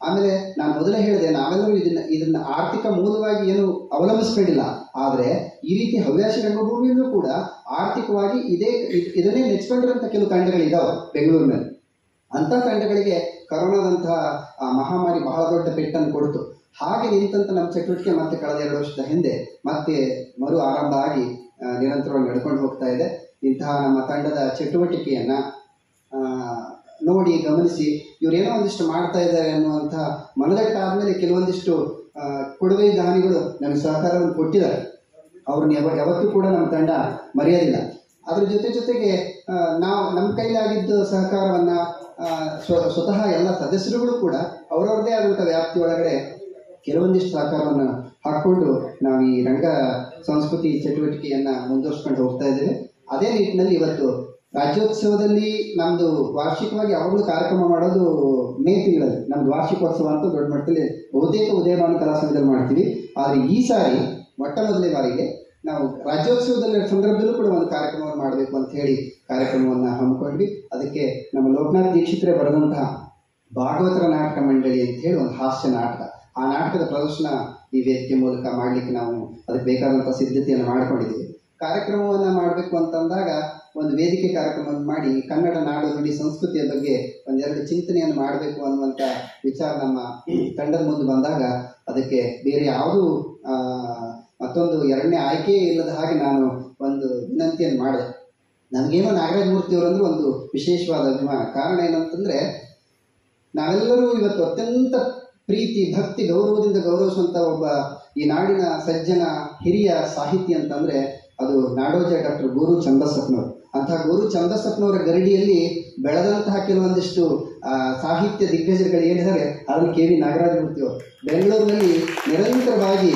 ಆಮೇಲೆ ನಾನು ಮೊದಲೇ ಹೇಳಿದೆ, ನಾವೆಲ್ಲರೂ ಇದನ್ನು ಆರ್ಥಿಕ ಮೂಲವಾಗಿ ಏನು ಅವಲಂಬಿಸ್ಕೊಂಡಿಲ್ಲ. ಆದರೆ ಈ ರೀತಿ ಹವ್ಯಾಸಿ ರಂಗಭೂಮಿಯಲ್ಲೂ ಕೂಡ ಆರ್ಥಿಕವಾಗಿ ಇದನ್ನೇ ನೆಚ್ಕೊಂಡಿರೋಂಥ ಕೆಲವು ತಂಡಗಳಿದ್ದಾವೆ ಬೆಂಗಳೂರಿನಲ್ಲಿ. ಅಂಥ ತಂಡಗಳಿಗೆ ಕರೋನಾದಂತಹ ಮಹಾಮಾರಿ ಬಹಳ ದೊಡ್ಡ ಪೆಟ್ಟನ್ನು ಕೊಡ್ತು. ಹಾಗೆ ನಿಂತಂಥ ನಮ್ಮ ಚಟುವಟಿಕೆ ಮತ್ತೆ ಕಳೆದ 2 ವರ್ಷದ ಹಿಂದೆ ಮತ್ತೆ ಮರು ಆರಂಭ ಆಗಿ ನಿರಂತರವಾಗಿ ನಡ್ಕೊಂಡು ಹೋಗ್ತಾ ಇದೆ. ಇಂತಹ ನಮ್ಮ ತಂಡದ ಚಟುವಟಿಕೆಯನ್ನು ನೋಡಿ ಗಮನಿಸಿ ಇವರೇನೋ ಒಂದಿಷ್ಟು ಮಾಡ್ತಾ ಇದ್ದಾರೆ ಅನ್ನುವಂಥ ಮನದಟ್ಟಾದಮೇಲೆ ಕೆಲವೊಂದಿಷ್ಟು ಕೊಡುಗೆ ದಾನಿಗಳು ನಮಗೆ ಸಹಕಾರವನ್ನು ಕೊಟ್ಟಿದ್ದಾರೆ. ಅವ್ರನ್ನ ಯಾವತ್ತೂ ಕೂಡ ನಮ್ಮ ತಂಡ ಮರೆಯೋದಿಲ್ಲ. ಅದ್ರ ಜೊತೆಗೆ ನಮ್ಮ ಕೈಲಾಗಿದ್ದ ಸಹಕಾರವನ್ನು ಸ್ವತಃ ಎಲ್ಲ ಸದಸ್ಯರುಗಳು ಕೂಡ ಅವರವ್ರದ್ದೇ ಆದಂಥ ವ್ಯಾಪ್ತಿ ಒಳಗಡೆ ಕೆಲವೊಂದಿಷ್ಟು ಸಹಕಾರವನ್ನು ಹಾಕ್ಕೊಂಡು ನಾವು ಈ ರಂಗ ಸಂಸ್ಕೃತಿ ಚಟುವಟಿಕೆಯನ್ನು ಮುಂದುವರ್ಸ್ಕೊಂಡು ಹೋಗ್ತಾ ಇದ್ದೇವೆ. ಅದೇ ನಿಟ್ಟಿನಲ್ಲಿ ಇವತ್ತು ರಾಜ್ಯೋತ್ಸವದಲ್ಲಿ ನಮ್ಮದು ವಾರ್ಷಿಕವಾಗಿ ಯಾವಾಗಲೂ ಕಾರ್ಯಕ್ರಮ ಮಾಡೋದು ಮೇ ತಿಂಗಳಲ್ಲಿ ನಮ್ಮದು ವಾರ್ಷಿಕೋತ್ಸವ ಅಂತ ದೊಡ್ಡ ಮಟ್ಟದಲ್ಲಿ ಬಹುತೇಕ ಉದಯಭಾನು ಕಲಾ ಸಂಘದಲ್ಲಿ ಮಾಡ್ತೀವಿ. ಆದರೆ ಈ ಸಾರಿ ಮೊಟ್ಟ ಮೊದಲನೇ ಬಾರಿಗೆ ನಾವು ರಾಜ್ಯೋತ್ಸವದ ಸಂದರ್ಭದಲ್ಲೂ ಕೂಡ ಒಂದು ಕಾರ್ಯಕ್ರಮವನ್ನು ಮಾಡಬೇಕು ಅಂತ ಹೇಳಿ ಕಾರ್ಯಕ್ರಮವನ್ನು ಹಮ್ಮಿಕೊಂಡ್ವಿ. ಅದಕ್ಕೆ ನಮ್ಮ ಲೋಕನಾಥ್ ದೀಕ್ಷಿತರೇ ಬರೆದಂತಹ ಭಾಗವತರ ನಾಟಕ ಮಂಡಳಿ ಅಂತ ಹೇಳಿ ಒಂದು ಹಾಸ್ಯ ನಾಟಕ. ಆ ನಾಟಕದ ಪ್ರದರ್ಶನ ಈ ವೇದಿಕೆ ಮೂಲಕ ಮಾಡಲಿಕ್ಕೆ ನಾವು ಅದಕ್ಕೆ ಬೇಕಾದಂಥ ಸಿದ್ಧತೆಯನ್ನು ಮಾಡಿಕೊಂಡಿದ್ದೀವಿ. ಕಾರ್ಯಕ್ರಮವನ್ನು ಮಾಡಬೇಕು ಅಂತಂದಾಗ ಒಂದು ವೇದಿಕೆ ಕಾರ್ಯಕ್ರಮವನ್ನು ಮಾಡಿ ಕನ್ನಡ ನಾಡು ನುಡಿ ಸಂಸ್ಕೃತಿಯ ಬಗ್ಗೆ ಒಂದೆರಡು ಚಿಂತನೆಯನ್ನು ಮಾಡಬೇಕು ಅನ್ನುವಂಥ ವಿಚಾರ ನಮ್ಮ ತಂಡದ ಮುಂದೆ ಬಂದಾಗ ಅದಕ್ಕೆ ಬೇರೆ ಯಾವುದೂ ಮತ್ತೊಂದು ಎರಡನೇ ಆಯ್ಕೆ ಇಲ್ಲದ ಹಾಗೆ ನಾನು ಒಂದು ವಿನಂತಿಯನ್ನು ಮಾಡಿದೆ. ನನಗೇನೋ ನಾಗರಾಜ ಮೂರ್ತಿಯವರಂದ್ರೆ ಒಂದು ವಿಶೇಷವಾದ ಅಭಿಮಾನ. ಕಾರಣ ಏನಂತಂದರೆ, ನಾವೆಲ್ಲರೂ ಇವತ್ತು ಅತ್ಯಂತ ಪ್ರೀತಿ ಭಕ್ತಿ ಗೌರವದಿಂದ ಗೌರವಿಸುವಂಥ ಒಬ್ಬ ಈ ನಾಡಿನ ಸಜ್ಜನ ಹಿರಿಯ ಸಾಹಿತಿ ಅಂತಂದರೆ ಅದು ನಾಡೋಜ ಡಾಕ್ಟರ್ ಗೋರು ಚಂದಸಪ್ಪನವರು. ಅಂತಹ ಗೋರು ಚಂದಸಪ್ಪನವರ ಗರಡಿಯಲ್ಲಿ ಬೆಳೆದಂತಹ ಕೆಲವೊಂದಿಷ್ಟು ಸಾಹಿತ್ಯ ದಿಗ್ಗಜರುಗಳು ಏನಿದ್ದಾರೆ ಅದರಲ್ಲಿ ಕೆ ವಿ ನಾಗರಾಜ ಮೂರ್ತಿಯವರು. ಬೆಂಗಳೂರಿನಲ್ಲಿ ನಿರಂತರವಾಗಿ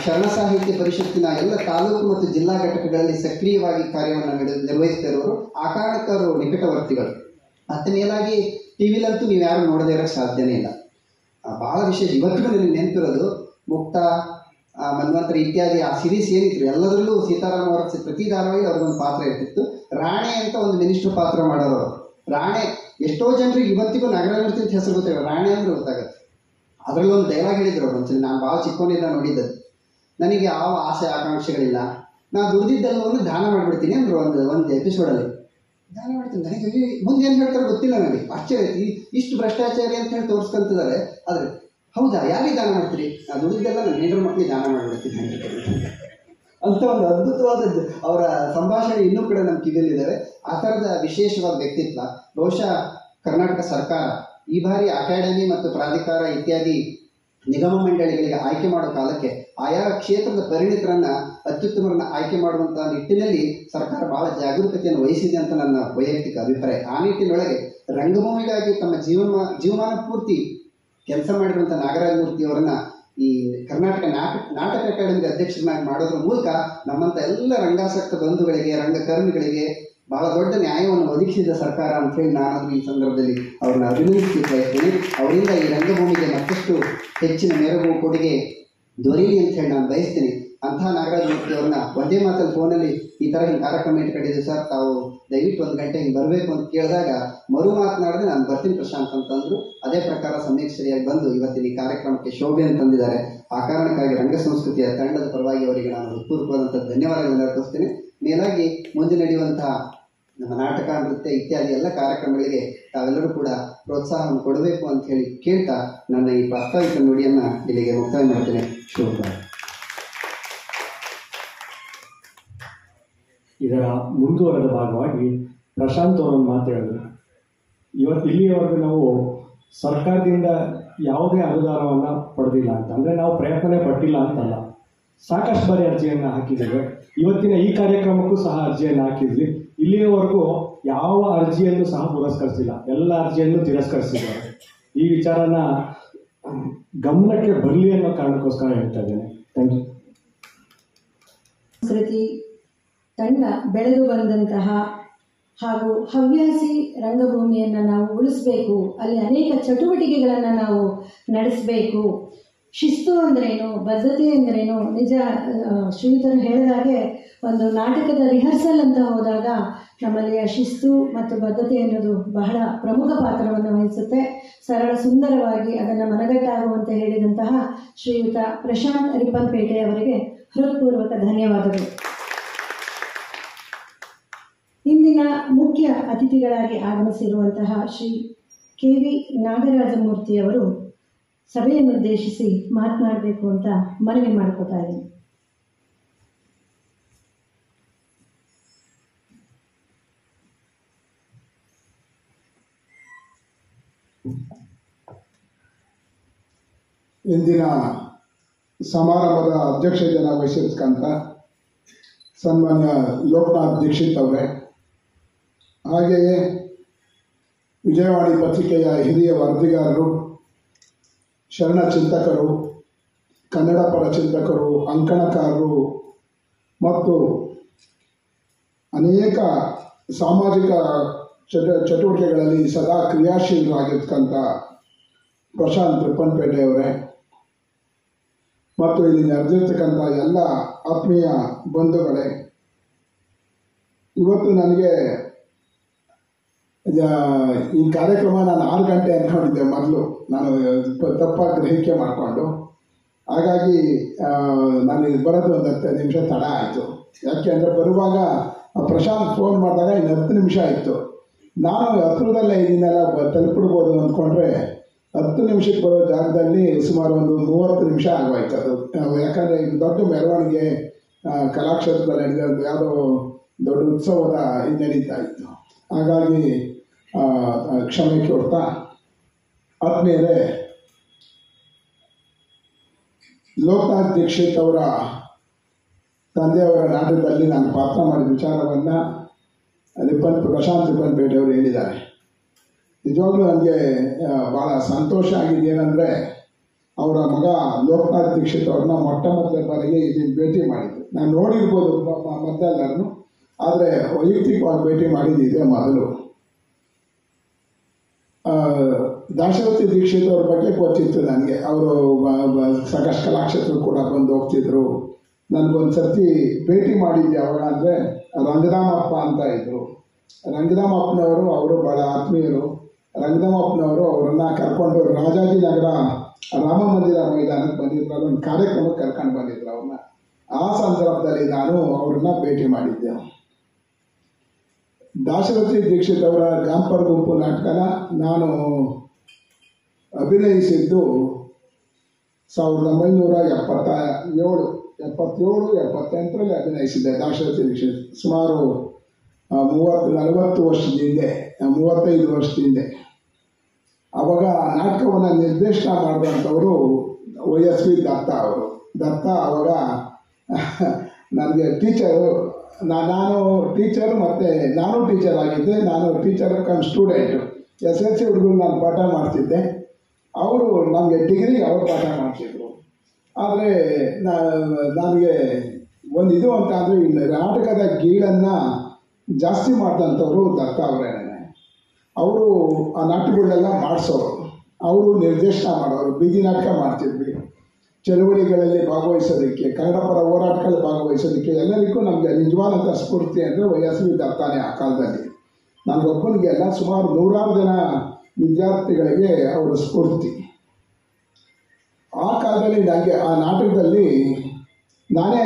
ಶರಣ ಸಾಹಿತ್ಯ ಪರಿಷತ್ತಿನ ಎಲ್ಲ ತಾಲೂಕು ಮತ್ತು ಜಿಲ್ಲಾ ಘಟಕಗಳಲ್ಲಿ ಸಕ್ರಿಯವಾಗಿ ಕಾರ್ಯವನ್ನು ನಿರ್ವಹಿಸ್ತಾ ಇರೋರು. ಆ ಕಾರಣಕ್ಕೆ ಅವರು ನಿಕಟವರ್ತಿಗಳು. ಮತ್ತೆ ಮೇಲಾಗಿ ಟಿ ವಿಲಂತೂ ನೀವು ಯಾರು ನೋಡದೇ ಇರೋಕ್ಕೆ ಸಾಧ್ಯನೇ ಇಲ್ಲ. ಭಾಳ ವಿಶೇಷ ಇವತ್ತಿಗೂ ನನಗೆ ನೆನಪಿರೋದು ಮುಕ್ತ, ಮನ್ವಂತರ ಇತ್ಯಾದಿ ಆ ಸಿರೀಸ್ ಏನಿತ್ತು ಎಲ್ಲದರಲ್ಲೂ ಸೀತಾರಾಮ್ ಅವರ ಪ್ರತಿ ಧಾರಾವಾಹಿ ಅವ್ರಿಗೊಂದು ಪಾತ್ರ ಇರ್ತಿತ್ತು. ರಾಣೆ ಅಂತ ಒಂದು ಮಿನಿಸ್ಟರ್ ಪಾತ್ರ ಮಾಡೋರು. ರಾಣೆ ಎಷ್ಟೋ ಜನರಿಗೆ ಇವತ್ತಿಗೂ ನಾಗರಾಜ ಮೂರ್ತಿ ಅಂತ ಹೆಸರು ಗೊತ್ತಿಲ್ಲ, ರಾಣೆ ಅಂದ್ರೆ ಗೊತ್ತಾಗುತ್ತೆ. ಅದರಲ್ಲಿ ಒಂದು ಡೈಲಾಗ್ ಹೇಳಿದ್ರು ಅವ್ರು ಒಂದ್ಸಲಿ, ನಾನು ಭಾಳ ಚಿಕ್ಕವನಿಂದ ನೋಡಿದ್ದದು. ನನಗೆ ಯಾವ ಆಸೆ ಆಕಾಂಕ್ಷೆಗಳಿಲ್ಲ, ನಾನು ದುಡ್ದಿದ್ದೆಲ್ಲವನ್ನು ದಾನ ಮಾಡಿಬಿಡ್ತೀನಿ ಅಂದರು ಒಂದು ಎಪಿಸೋಡಲ್ಲಿ. ದಾನ ಮಾಡ್ತೀನಿ, ನನಗೆ ಮುಂದೆ ಏನು ಹೇಳ್ತಾರೆ ಗೊತ್ತಿಲ್ಲ ನನಗೆ. ಆಶ್ಚರ್ಯ, ಇಷ್ಟು ಭ್ರಷ್ಟಾಚಾರಿ ಅಂತ ಹೇಳಿ ತೋರಿಸ್ಕೊಂತಿದ್ದಾರೆ. ಆದರೆ ಹೌದಾ, ಯಾರಿಗೆ ದಾನ ಮಾಡ್ತೀರಿ? ನಾನು ದುಡಿದೆಲ್ಲ ನನ್ನ ಹೆಂಡ್ರ ಮಕ್ಕಳಿಗೆ ದಾನ ಮಾಡಿಬಿಡ್ತೀನಿ ಅಂತ ಒಂದು ಅದ್ಭುತವಾದ ಅವರ ಸಂಭಾಷಣೆ ಇನ್ನೂ ಕೂಡ ನಮ್ಮ ಕಿವಿಯಲ್ಲಿದ್ದಾವೆ. ಆ ಥರದ ವಿಶೇಷವಾದ ವ್ಯಕ್ತಿತ್ವ. ಬಹುಶಃ ಕರ್ನಾಟಕ ಸರ್ಕಾರ ಈ ಬಾರಿ ಅಕಾಡೆಮಿ ಮತ್ತು ಪ್ರಾಧಿಕಾರ ಇತ್ಯಾದಿ ನಿಗಮ ಮಂಡಳಿಗಳಿಗೆ ಆಯ್ಕೆ ಮಾಡೋ ಕಾಲಕ್ಕೆ ಆಯಾ ಕ್ಷೇತ್ರದ ಪರಿಣಿತರನ್ನ ಅತ್ಯುತ್ತಮರನ್ನ ಆಯ್ಕೆ ಮಾಡುವಂಥ ನಿಟ್ಟಿನಲ್ಲಿ ಸರ್ಕಾರ ಬಹಳ ಜಾಗರೂಕತೆಯನ್ನು ವಹಿಸಿದೆ ಅಂತ ನನ್ನ ವೈಯಕ್ತಿಕ ಅಭಿಪ್ರಾಯ. ಆ ನಿಟ್ಟಿನೊಳಗೆ ರಂಗಭೂಮಿಗಾಗಿ ತಮ್ಮ ಜೀವಮಾನ ಪೂರ್ತಿ ಕೆಲಸ ಮಾಡಿರುವಂಥ ನಾಗರಾಜ ಮೂರ್ತಿಯವರನ್ನ ಈ ಕರ್ನಾಟಕ ನಾಟಕ ಅಕಾಡೆಮಿ ಅಧ್ಯಕ್ಷರನ್ನಾಗಿ ಮಾಡೋದ್ರ ಮೂಲಕ ನಮ್ಮಂಥ ಎಲ್ಲ ರಂಗಾಸಕ್ತ ಬಂಧುಗಳಿಗೆ ರಂಗಕರ್ಮಿಗಳಿಗೆ ಬಹಳ ದೊಡ್ಡ ನ್ಯಾಯವನ್ನು ಒದಗಿಸಿದ ಸರ್ಕಾರ ಅಂತ ಹೇಳಿ ನಾನು ಈ ಸಂದರ್ಭದಲ್ಲಿ ಅವ್ರನ್ನ ಅಭಿನಂದಿಸಲಿಕ್ಕೆ ಬಯಸ್ತೀನಿ. ಅವರಿಂದ ಈ ರಂಗಭೂಮಿಗೆ ಮತ್ತಷ್ಟು ಹೆಚ್ಚಿನ ಮೆರುಗು ಕೊಡುಗೆ ದೊರೆಯಲಿ ಅಂತ ಹೇಳಿ ನಾನು ಬಯಸ್ತೀನಿ. ಅಂತಹ ನಾಗರಾಜ ಮೂರ್ತಿ ಅವ್ರನ್ನ ಒಂದೇ ಮಾತಲ್ಲಿ ಫೋನಲ್ಲಿ ಈ ಥರ ಹಿಂಗೆ ಕಾರ್ಯಕ್ರಮ ಇಟ್ಕೊಂಡಿದ್ದೀವಿ ಸರ್, ತಾವು ದಯವಿಟ್ಟು 1 ಗಂಟೆ ಹಿಂಗೆ ಬರಬೇಕು ಅಂತ ಕೇಳಿದಾಗ ಮರು ಮಾತನಾಡಿದ್ರೆ ನಾನು ಬರ್ತೀನಿ ಪ್ರಶಾಂತ್ ಅಂತಂದರು. ಅದೇ ಪ್ರಕಾರ ಸಮಯಕ್ಕೆ ಸರಿಯಾಗಿ ಬಂದು ಇವತ್ತಿನ ಈ ಕಾರ್ಯಕ್ರಮಕ್ಕೆ ಶೋಭೆಯನ್ನು ತಂದಿದ್ದಾರೆ. ಆ ಕಾರಣಕ್ಕಾಗಿ ರಂಗ ಸಂಸ್ಕೃತಿಯ ತಂಡದ ಪರವಾಗಿ ಅವರಿಗೆ ನಾನು ಹೃತ್ಪೂರ್ವಕವಾದಂಥ ಧನ್ಯವಾದಗಳನ್ನು ಅರ್ಪಿಸ್ತೀನಿ. ಮೇಲಾಗಿ ಮುಂದೆ ನಡೆಯುವಂತಹ ನಮ್ಮ ನಾಟಕ, ನೃತ್ಯ ಇತ್ಯಾದಿ ಎಲ್ಲ ಕಾರ್ಯಕ್ರಮಗಳಿಗೆ ತಾವೆಲ್ಲರೂ ಕೂಡ ಪ್ರೋತ್ಸಾಹವನ್ನು ಕೊಡಬೇಕು ಅಂತ ಹೇಳಿ ಕೇಳ್ತಾ ನನ್ನ ಈ ಪ್ರಾಸ್ತಾವಿಕ ನುಡಿಯನ್ನು ಇಲ್ಲಿಗೆ ಮುಕ್ತಾಯ ಮಾಡ್ತೇನೆ. ಶುಭ. ಇದರ ಮುಂದುವರೆದ ಭಾಗವಾಗಿ ಪ್ರಶಾಂತ್ ಅವರನ್ನು ಮಾತಾಡಿದ್ರು. ಇಲ್ಲಿಯವರೆಗೂ ನಾವು ಸರ್ಕಾರದಿಂದ ಯಾವುದೇ ಅನುದಾನವನ್ನು ಪಡೆದಿಲ್ಲ ಅಂತ, ಅಂದರೆ ನಾವು ಪ್ರಯತ್ನನೇ ಪಟ್ಟಿಲ್ಲ ಅಂತಲ್ಲ. ಸಾಕಷ್ಟು ಬಾರಿ ಅರ್ಜಿಯನ್ನು ಹಾಕಿದ್ದೇವೆ. ಇವತ್ತಿನ ಈ ಕಾರ್ಯಕ್ರಮಕ್ಕೂ ಸಹ ಅರ್ಜಿಯನ್ನು ಹಾಕಿದ್ವಿ. ಇಲ್ಲಿಯವರೆಗೂ ಯಾವ ಅರ್ಜಿಯನ್ನು ಸಹ ಪುರಸ್ಕರಿಸಿಲ್ಲ, ಎಲ್ಲ ಅರ್ಜಿಯನ್ನು ತಿರಸ್ಕರಿಸಿದ್ದಾರೆ. ಈ ವಿಚಾರನ ಗಮನಕ್ಕೆ ಬರಲಿ ಅನ್ನೋ ಕಾರಣಕ್ಕೋಸ್ಕರ ಹೇಳ್ತಾ ಇದ್ದೇನೆ. Thank you. ಸಂಸ್ಕೃತಿ ತಂಡ ಬೆಳೆದು ಬಂದಂತಹ ಹಾಗೂ ಹವ್ಯಾಸಿ ರಂಗಭೂಮಿಯನ್ನು ನಾವು ಉಳಿಸಬೇಕು, ಅಲ್ಲಿ ಅನೇಕ ಚಟುವಟಿಕೆಗಳನ್ನು ನಾವು ನಡೆಸಬೇಕು. ಶಿಸ್ತು ಅಂದ್ರೇನು, ಬದ್ಧತೆ ಅಂದ್ರೇನು, ನಿಜ ಶ್ರೀಯುತರು ಹೇಳಿದಾಗೆ ಒಂದು ನಾಟಕದ ರಿಹರ್ಸಲ್ ಅಂತ ಹೋದಾಗ ನಮ್ಮಲ್ಲಿ ಆ ಶಿಸ್ತು ಮತ್ತು ಬದ್ಧತೆ ಅನ್ನೋದು ಬಹಳ ಪ್ರಮುಖ ಪಾತ್ರವನ್ನು ವಹಿಸುತ್ತೆ. ಸರಳ ಸುಂದರವಾಗಿ ಅದನ್ನು ಮನಗಟ್ಟಾಗುವಂತೆ ಹೇಳಿದಂತಹ ಶ್ರೀಯುತ ಪ್ರಶಾಂತ್ ರಿಪ್ಪನ್ಪೇಟೆ ಅವರಿಗೆ ಹೃತ್ಪೂರ್ವಕ ಧನ್ಯವಾದಗಳು. ಇಂದಿನ ಮುಖ್ಯ ಅತಿಥಿಗಳಾಗಿ ಆಗಮಿಸಿರುವಂತಹ ಶ್ರೀ ಕೆ ವಿ ನಾಗರಾಜಮೂರ್ತಿಯವರು ಸಭೆಯನ್ನುದ್ದೇಶಿಸಿ ಮಾತನಾಡಬೇಕು ಅಂತ ಮನವಿ ಮಾಡ್ಕೋತಾ ಇದ್ದೀನಿ. ಇಂದಿನ ಸಮಾರಂಭದ ಅಧ್ಯಕ್ಷತೆಯನ್ನು ವಹಿಸಿರ್ತಕ್ಕಂಥ ಸನ್ಮಾನ್ಯ ಲೋಕನಾಥ್ ದೀಕ್ಷಿತ್ ಅವರೇ, ಹಾಗೆಯೇ ವಿಜಯವಾಣಿ ಪತ್ರಿಕೆಯ ಹಿರಿಯ ವರದಿಗಾರರು, ಶರಣ ಚಿಂತಕರು, ಕನ್ನಡ ಪರ ಚಿಂತಕರು, ಅಂಕಣಕಾರರು ಮತ್ತು ಅನೇಕ ಸಾಮಾಜಿಕ ಚಟುವಟಿಕೆಗಳಲ್ಲಿ ಸದಾ ಕ್ರಿಯಾಶೀಲರಾಗಿರ್ತಕ್ಕಂಥ ಪ್ರಶಾಂತ್ ರಿಪ್ಪನ್ಪೇಟೆಯವರೇ ಮತ್ತು ಇಲ್ಲಿ ನೆರೆದಿರ್ತಕ್ಕಂಥ ಎಲ್ಲ ಆತ್ಮೀಯ ಬಂಧುಗಳೇ, ಇವತ್ತು ನನಗೆ ಈ ಕಾರ್ಯಕ್ರಮ ನಾನು 6 ಗಂಟೆ ಅಂದ್ಕೊಂಡಿದ್ದೆ ಮೊದಲು, ನಾನು ತಪ್ಪಾಗಿ ಗ್ರಹಿಕೆ ಮಾಡಿಕೊಂಡು. ಹಾಗಾಗಿ ನಾನು ಬರೋದು ಒಂದು 10 ನಿಮಿಷ ತಡ ಆಯಿತು. ಯಾಕೆ ಅಂದರೆ ಬರುವಾಗ ಪ್ರಶಾಂತ್ ಫೋನ್ ಮಾಡಿದಾಗ ಇನ್ನು 10 ನಿಮಿಷ ಆಯಿತು. ನಾನು ಹತ್ರದಲ್ಲೇ ಇದನ್ನೆಲ್ಲ ತಲುಪಿಡ್ಬೋದು ಅಂದ್ಕೊಂಡ್ರೆ 10 ನಿಮಿಷಕ್ಕೆ ಬರೋ ಜಾಗದಲ್ಲಿ ಸುಮಾರು ಒಂದು 30 ನಿಮಿಷ ಆಗೋಯ್ತು ಅದು. ಯಾಕಂದರೆ ಇದು ದೊಡ್ಡ ಮೆರವಣಿಗೆ ಕಲಾಕ್ಷೇತ್ರದಲ್ಲಿ ನಡೆದ ಯಾವುದೋ ದೊಡ್ಡ ಉತ್ಸವದ ಇದು ನಡೀತಾ ಇತ್ತು. ಹಾಗಾಗಿ ಕ್ಷಮೆ ಕೊಡ್ತಾ ಆದಮೇಲೆ ಲೋಕನಾಥ್ ದೀಕ್ಷಿತ್ ಅವರ ತಂದೆಯವರ ನಾಟಕದಲ್ಲಿ ನಾನು ಪಾತ್ರ ಮಾಡಿದ ವಿಚಾರವನ್ನು ಪ್ರಶಾಂತ್ ರಿಪ್ಪನ್ಪೇಟೆ ಅವರು ಹೇಳಿದ್ದಾರೆ. ನಿಜವಾಗ್ಲೂ ನನಗೆ ಭಾಳ ಸಂತೋಷ ಆಗಿದೆ. ಏನಂದರೆ ಅವರ ಮಗ ಲೋಕನಾಥ್ ದೀಕ್ಷಿತ್ ಅವ್ರನ್ನ ಮೊಟ್ಟ ಮೊದಲ ಬಾರಿಗೆ ಇಲ್ಲಿ ಭೇಟಿ ಮಾಡಿದ್ದು. ನಾನು ನೋಡಿರ್ಬೋದು ಮೊದಲೆಲ್ಲರನ್ನು, ಆದರೆ ವೈಯಕ್ತಿಕವಾಗಿ ಭೇಟಿ ಮಾಡಿದ್ದಿದೆ ಮೊದಲು. ದಾಶರಥಿ ದೀಕ್ಷಿತ್ ಅವ್ರ ಬಗ್ಗೆ ಗೊತ್ತಿತ್ತು ನನಗೆ. ಅವರು ಸಾಕಷ್ಟು ಕಲಾಕ್ಷೇತ್ರ ಕೂಡ ಬಂದು ಹೋಗ್ತಿದ್ರು. ನನಗೊಂದು ಸರ್ತಿ ಭೇಟಿ ಮಾಡಿದ್ದೆ. ಯಾವಾಗ ಅಂದರೆ ರಂಗರಾಮಪ್ಪ ಅಂತ ಇದ್ದರು. ರಂಗರಾಮಪ್ಪನವರು ಅವರು ಭಾಳ ಆತ್ಮೀಯರು. ರಂಗರಾಮಪ್ಪನವರು ಅವರನ್ನು ಕರ್ಕೊಂಡು ರಾಜಾಜಿನಗರ ರಾಮ ಮಂದಿರ ಮೈದಾನಕ್ಕೆ ಬಂದಿದ್ರು. ಅದೊಂದು ಕಾರ್ಯಕ್ರಮಕ್ಕೆ ಕರ್ಕೊಂಡು ಬಂದಿದ್ರು ಅವ್ರನ್ನ. ಆ ಸಂದರ್ಭದಲ್ಲಿ ನಾನು ಅವ್ರನ್ನ ಭೇಟಿ ಮಾಡಿದ್ದೆ. ದಾಶರಥಿ ದೀಕ್ಷಿತ್ ಅವರ ಗಾಂಪರ್ ಗುಂಪು ನಾಟಕನ ನಾನು ಅಭಿನಯಿಸಿದ್ದು 1977, 78ರಲ್ಲಿ ಅಭಿನಯಿಸಿದ್ದೆ. ದಾಶರಥಿ ದೀಕ್ಷಿತ್ ಸುಮಾರು 30-40 ವರ್ಷದ ಹಿಂದೆ, 35 ವರ್ಷದ ಹಿಂದೆ. ಆವಾಗ ನಾಟಕವನ್ನು ನಿರ್ದೇಶನ ಮಾಡಿದಂಥವರು YSV ದತ್ತ ಅವರು. ದತ್ತ ಆವಾಗ ನನಗೆ ಟೀಚರು, ನಾನು ಟೀಚರು ಮತ್ತು ನಾನು ಟೀಚರ್ ಆಗಿದ್ದೆ. ನಾನು ಟೀಚರ್ ಕಮ್ ಸ್ಟೂಡೆಂಟು. SSLC ಹುಡುಗರು ನಾನು ಪಾಠ ಮಾಡ್ತಿದ್ದೆ. ಅವರು ನಮಗೆ ಡಿಗ್ರಿ ಅವರು ಪಾಠ ಮಾಡ್ತಿದ್ರು. ಆದರೆ ನನಗೆ ಒಂದು ಇದು ಅಂತ ಅಂದರೆ ಇಲ್ಲ, ನಾಟಕದ ಗೀಳನ್ನು ಜಾಸ್ತಿ ಮಾಡಿದಂಥವ್ರು ದತ್ತ ಅವರೇನೆ. ಅವರು ಆ ನಾಟಕಗಳನ್ನೆಲ್ಲ ಮಾಡಿಸೋರು, ಅವರು ನಿರ್ದೇಶನ ಮಾಡೋರು. ಬೀದಿ ನಾಟಕ ಮಾಡ್ತಿದ್ವಿ, ಚಳುವಳಿಗಳಲ್ಲಿ ಭಾಗವಹಿಸೋದಕ್ಕೆ, ಕನ್ನಡ ಪರ ಹೋರಾಟಗಳಲ್ಲಿ ಭಾಗವಹಿಸೋದಕ್ಕೆ ಎಲ್ಲರಿಗೂ ನಮಗೆ ನಿಜವಾದಂಥ ಸ್ಫೂರ್ತಿ ಅಂದರೆ YSV ದತ್ತಾನೆ. ಆ ಕಾಲದಲ್ಲಿ ನನಗೊಬ್ಬನಿಗೆ ಅಲ್ಲ, ಸುಮಾರು 100 ಜನ ವಿದ್ಯಾರ್ಥಿಗಳಿಗೆ ಅವರ ಸ್ಫೂರ್ತಿ. ಆ ಕಾಲದಲ್ಲಿ ನನಗೆ ಆ ನಾಟಕದಲ್ಲಿ ನಾನೇ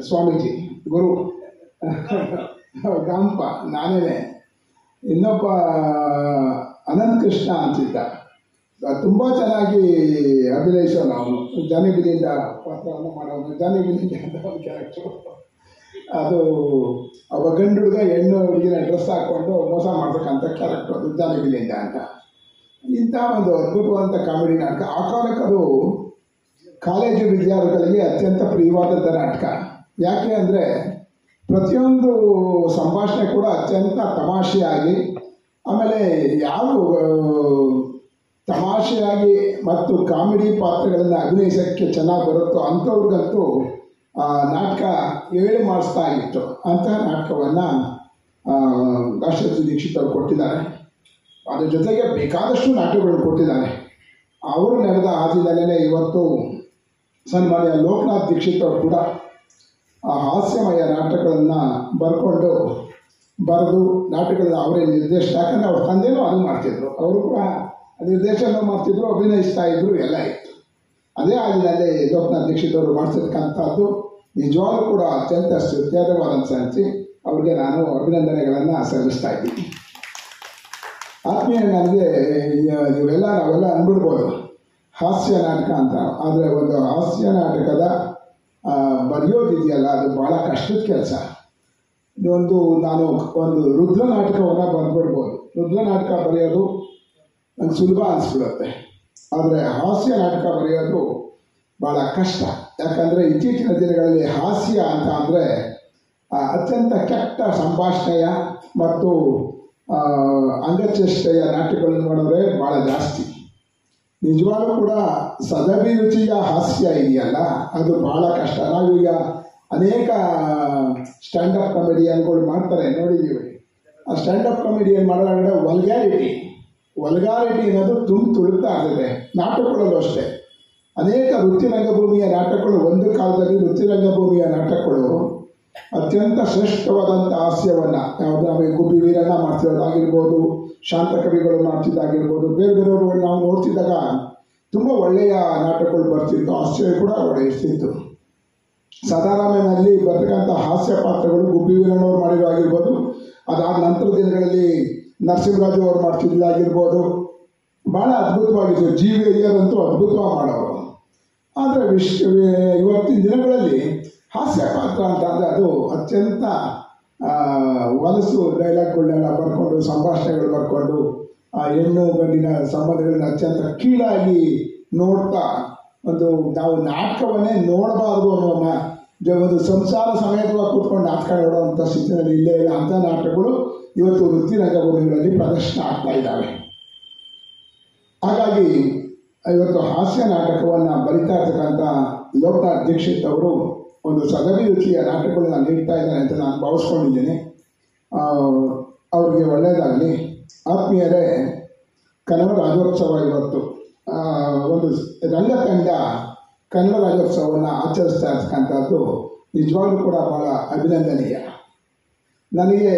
ಸ್ವಾಮೀಜಿ, ಗುರು ಗಾಂಪ ನಾನೇ. ಇನ್ನೊಬ್ಬ ಅನಂತ್ ಕೃಷ್ಣ ಅಂತಿದ್ದ, ತುಂಬ ಚೆನ್ನಾಗಿ ಅಭಿನಯಿಸೋನು. ಅವನು ಜಾನಿಬಿಲಿಂದ ಪಾತ್ರವನ್ನು ಮಾಡೋನು. ಜಾನಿಬಿಲಿಂದ ಅಂತ ಒಂದು ಕ್ಯಾರೆಕ್ಟರು. ಅದು ಒಬ್ಬ ಗಂಡು ಹುಡುಗ ಹೆಣ್ಣು ಹುಡುಗಿನ ಡ್ರೆಸ್ ಹಾಕ್ಕೊಂಡು ಮೋಸ ಮಾಡ್ತಕ್ಕಂಥ ಕ್ಯಾರೆಕ್ಟರ್ ಅದು ಜಾನಿಬಿಲಿಂದ ಅಂತ. ಇಂಥ ಒಂದು ಅದ್ಭುತವಾದಂಥ ಕಾಮಿಡಿ ನಾಟಕ. ಆ ಕಾಲಕ್ಕೆ ಅದು ಕಾಲೇಜು ವಿದ್ಯಾರ್ಥಿಗಳಿಗೆ ಅತ್ಯಂತ ಪ್ರಿಯವಾದಂಥ ನಾಟಕ. ಯಾಕೆ ಅಂದರೆ ಪ್ರತಿಯೊಂದು ಸಂಭಾಷಣೆ ಕೂಡ ಅತ್ಯಂತ ತಮಾಷೆಯಾಗಿ, ಆಮೇಲೆ ಯಾರು ತಮಾಷೆಯಾಗಿ ಮತ್ತು ಕಾಮಿಡಿ ಪಾತ್ರಗಳನ್ನು ಅಭಿನಯಿಸೋಕ್ಕೆ ಚೆನ್ನಾಗಿ ಬರುತ್ತೋ ಅಂಥವ್ರಿಗಂತೂ ಆ ನಾಟಕ ಏಳು ಮಾಡಿಸ್ತಾ ಇತ್ತು. ಅಂತಹ ನಾಟಕವನ್ನು ದಾಶರಥಿ ದೀಕ್ಷಿತ್ ಅವರು ಕೊಟ್ಟಿದ್ದಾರೆ. ಅದ್ರ ಜೊತೆಗೆ ಬೇಕಾದಷ್ಟು ನಾಟಕಗಳು ಕೊಟ್ಟಿದ್ದಾರೆ. ಅವರು ನಡೆದ ಹಾದಿನಲ್ಲೇ ಇವತ್ತು ಸನ್ಮಾನ್ಯ ಲೋಕನಾಥ್ ದೀಕ್ಷಿತ್ ಅವರು ಕೂಡ ಆ ಹಾಸ್ಯಮಯ ನಾಟಕಗಳನ್ನು ಬರೆದು ನಾಟಕಗಳನ್ನ ಅವರೇ ನಿರ್ದೇಶನ, ಯಾಕಂದರೆ ಅವ್ರ ತಂದೆನೂ ಅದು ಮಾಡ್ತಿದ್ರು, ಅವರು ಕೂಡ ನಿರ್ದೇಶನ ಮಾಡ್ತಿದ್ರು, ಅಭಿನಯಿಸ್ತಾ ಇದ್ರು, ಎಲ್ಲ ಇತ್ತು. ಅದೇ ಹಾದಿನಲ್ಲಿ ಲೋಕನಾಥ್ ದೀಕ್ಷಿತ್ ಅವರು ಮಾಡಿಸಿರ್ತಕ್ಕಂಥದ್ದು ನಿಜವಾಗ್ಲೂ ಕೂಡ ಅತ್ಯಂತ ಸ್ತುತ್ಯವಾದಂಥ ಸಂಗತಿ. ಅವ್ರಿಗೆ ನಾನು ಅಭಿನಂದನೆಗಳನ್ನು ಸಲ್ಲಿಸ್ತಾ ಇದ್ದೀನಿ. ಆತ್ಮೀಯ, ನನಗೆ ನಾವೆಲ್ಲ ಅಂದ್ಬಿಡ್ಬೋದು ಹಾಸ್ಯ ನಾಟಕ ಅಂತ. ಆದರೆ ಒಂದು ಹಾಸ್ಯ ನಾಟಕದ ಬರೆಯೋದಿದೆಯಲ್ಲ, ಅದು ಭಾಳ ಕಷ್ಟದ ಕೆಲಸ. ನಾನು ಒಂದು ರುದ್ರ ನಾಟಕವನ್ನು ಬರೆದ್ಬಿಡ್ಬೋದು. ರುದ್ರ ನಾಟಕ ಬರೆಯೋದು ನಂಗೆ ಸುಲಭ ಅನಿಸ್ಬಿಡುತ್ತೆ. ಆದರೆ ಹಾಸ್ಯ ನಾಟಕ ಬರೆಯೋದು ಭಾಳ ಕಷ್ಟ. ಯಾಕಂದರೆ ಇತ್ತೀಚಿನ ದಿನಗಳಲ್ಲಿ ಹಾಸ್ಯ ಅಂತ ಅಂದರೆ ಅತ್ಯಂತ ಕೆಟ್ಟ ಸಂಭಾಷಣೆಯ ಮತ್ತು ಅಂಗಚೇಷ್ಟೆಯ ನಾಟಕಗಳನ್ನು ನೋಡಿದ್ರೆ ಭಾಳ ಜಾಸ್ತಿ. ನಿಜವಾಗ್ಲೂ ಕೂಡ ಸದಭಿರುಚಿಯ ಹಾಸ್ಯ ಇದೆಯಲ್ಲ, ಅದು ಭಾಳ ಕಷ್ಟ. ನಾವೀಗ ಅನೇಕ ಸ್ಟ್ಯಾಂಡಪ್ ಕಾಮಿಡಿಯನ್ಗಳು ಮಾಡ್ತಾರೆ, ನೋಡಿದ್ದೀವಿ. ಆ ಸ್ಟ್ಯಾಂಡಪ್ ಕಾಮಿಡಿಯನ್ ಮಾಡೋದ್ರಿಂದ ವಲ್ಗಾರಿಟಿ ಅನ್ನೋದು ತುಳುಕ್ತಾ ಆಗ್ತದೆ. ನಾಟಕಗಳಲ್ಲೂ ಅಷ್ಟೇ ಅನೇಕ ವೃತ್ತಿ ರಂಗಭೂಮಿಯ ನಾಟಕಗಳು, ಒಂದು ಕಾಲದಲ್ಲಿ ವೃತ್ತಿ ರಂಗಭೂಮಿಯ ನಾಟಕಗಳು ಅತ್ಯಂತ ಶ್ರೇಷ್ಠವಾದಂಥ ಹಾಸ್ಯವನ್ನು ಯಾವುದು ನಮಗೆ ಗುಬ್ಬಿ ವೀರಣ್ಣ ಮಾಡ್ತಿರೋದಾಗಿರ್ಬೋದು, ಶಾಂತ ಕವಿಗಳು ಮಾಡ್ತಿದ್ದಾಗಿರ್ಬೋದು, ಬೇರೆ ಬೇರೆಯವರು ನಾವು ನೋಡ್ತಿದ್ದಾಗ ತುಂಬ ಒಳ್ಳೆಯ ನಾಟಕಗಳು ಬರ್ತಿತ್ತು, ಹಾಸ್ಯ ಕೂಡ ಒಳ್ಳೆಯಿರ್ತಿತ್ತು. ಸಾಧಾರಣನಲ್ಲಿ ಬರ್ತಕ್ಕಂಥ ಹಾಸ್ಯ ಪಾತ್ರಗಳು ಗುಬ್ಬಿ ವೀರಣ್ಣವ್ರು ಮಾಡಿರೋ ಆಗಿರ್ಬೋದು, ಅದಾದ ನಂತರ ದಿನಗಳಲ್ಲಿ ನರಸಿಂಹರಾಜು ಅವ್ರು ಮಾಡ್ತಿದ್ದಾಗಿರ್ಬೋದು, ಭಾಳ ಅದ್ಭುತವಾಗಿತ್ತು. ಜಿ ವಿ ಅಯ್ಯರಂತೂ ಅದ್ಭುತವಾಗಿ ಮಾಡೋರು. ಆದರೆ ಇವತ್ತಿನ ದಿನಗಳಲ್ಲಿ ಹಾಸ್ಯ ಪಾತ್ರ ಅಂತ ಅಂದರೆ ಅದು ಅತ್ಯಂತ ಹೊಲಸು ಡೈಲಾಗ್ಗಳನ್ನೆಲ್ಲ ಬರ್ಕೊಂಡು, ಸಂಭಾಷಣೆಗಳು ಬರ್ಕೊಂಡು, ಆ ಹೆಣ್ಣು ಗಂಡಿನ ಸಂಬಂಧಗಳನ್ನ ಅತ್ಯಂತ ಕೀಳಾಗಿ ನೋಡ್ತಾ ನಾವು ನಾಟಕವನ್ನೇ ನೋಡಬಾರ್ದು ಅನ್ನೋ ಒಂದು ಸಂಸಾರ ಸಮೇತವಾಗಿ ಕೂತ್ಕೊಂಡು ನಾಟಕ ನೋಡುವಂಥ ಸ್ಥಿತಿಯಲ್ಲಿ ಇಲ್ಲೇ ಇಲ್ಲ. ಅಂಥ ನಾಟಕಗಳು ಇವತ್ತು ವೃತ್ತಿ ರಂಗಭೂಮಿಗಳಲ್ಲಿ ಪ್ರದರ್ಶನ ಆಗ್ತಾ ಇದ್ದಾವೆ. ಹಾಗಾಗಿ ಇವತ್ತು ಹಾಸ್ಯ ನಾಟಕವನ್ನು ಬರಿತಾ ಇರ್ತಕ್ಕಂಥ ಲೋಕನಾಥ್ ದೀಕ್ಷಿತ್ ಅವರು ಒಂದು ಸದಭಿರುಚಿಯ ನಾಟಕಗಳನ್ನ ನೀಡ್ತಾ ಇದ್ದಾರೆ ಅಂತ ನಾನು ಭಾವಿಸ್ಕೊಂಡಿದ್ದೀನಿ. ಅವರಿಗೆ ಒಳ್ಳೆಯದಾಗಲಿ. ಆತ್ಮೀಯರೇ, ಕನ್ನಡ ರಾಜ್ಯೋತ್ಸವ ಇವತ್ತು ಒಂದು ರಂಗತಂಡ ಕನ್ನಡ ರಾಜ್ಯೋತ್ಸವವನ್ನು ಆಚರಿಸ್ತಾ ಇರ್ತಕ್ಕಂಥದ್ದು ನಿಜವಾಗ್ಲೂ ಕೂಡ ಭಾಳ ಅಭಿನಂದನೀಯ. ನನಗೆ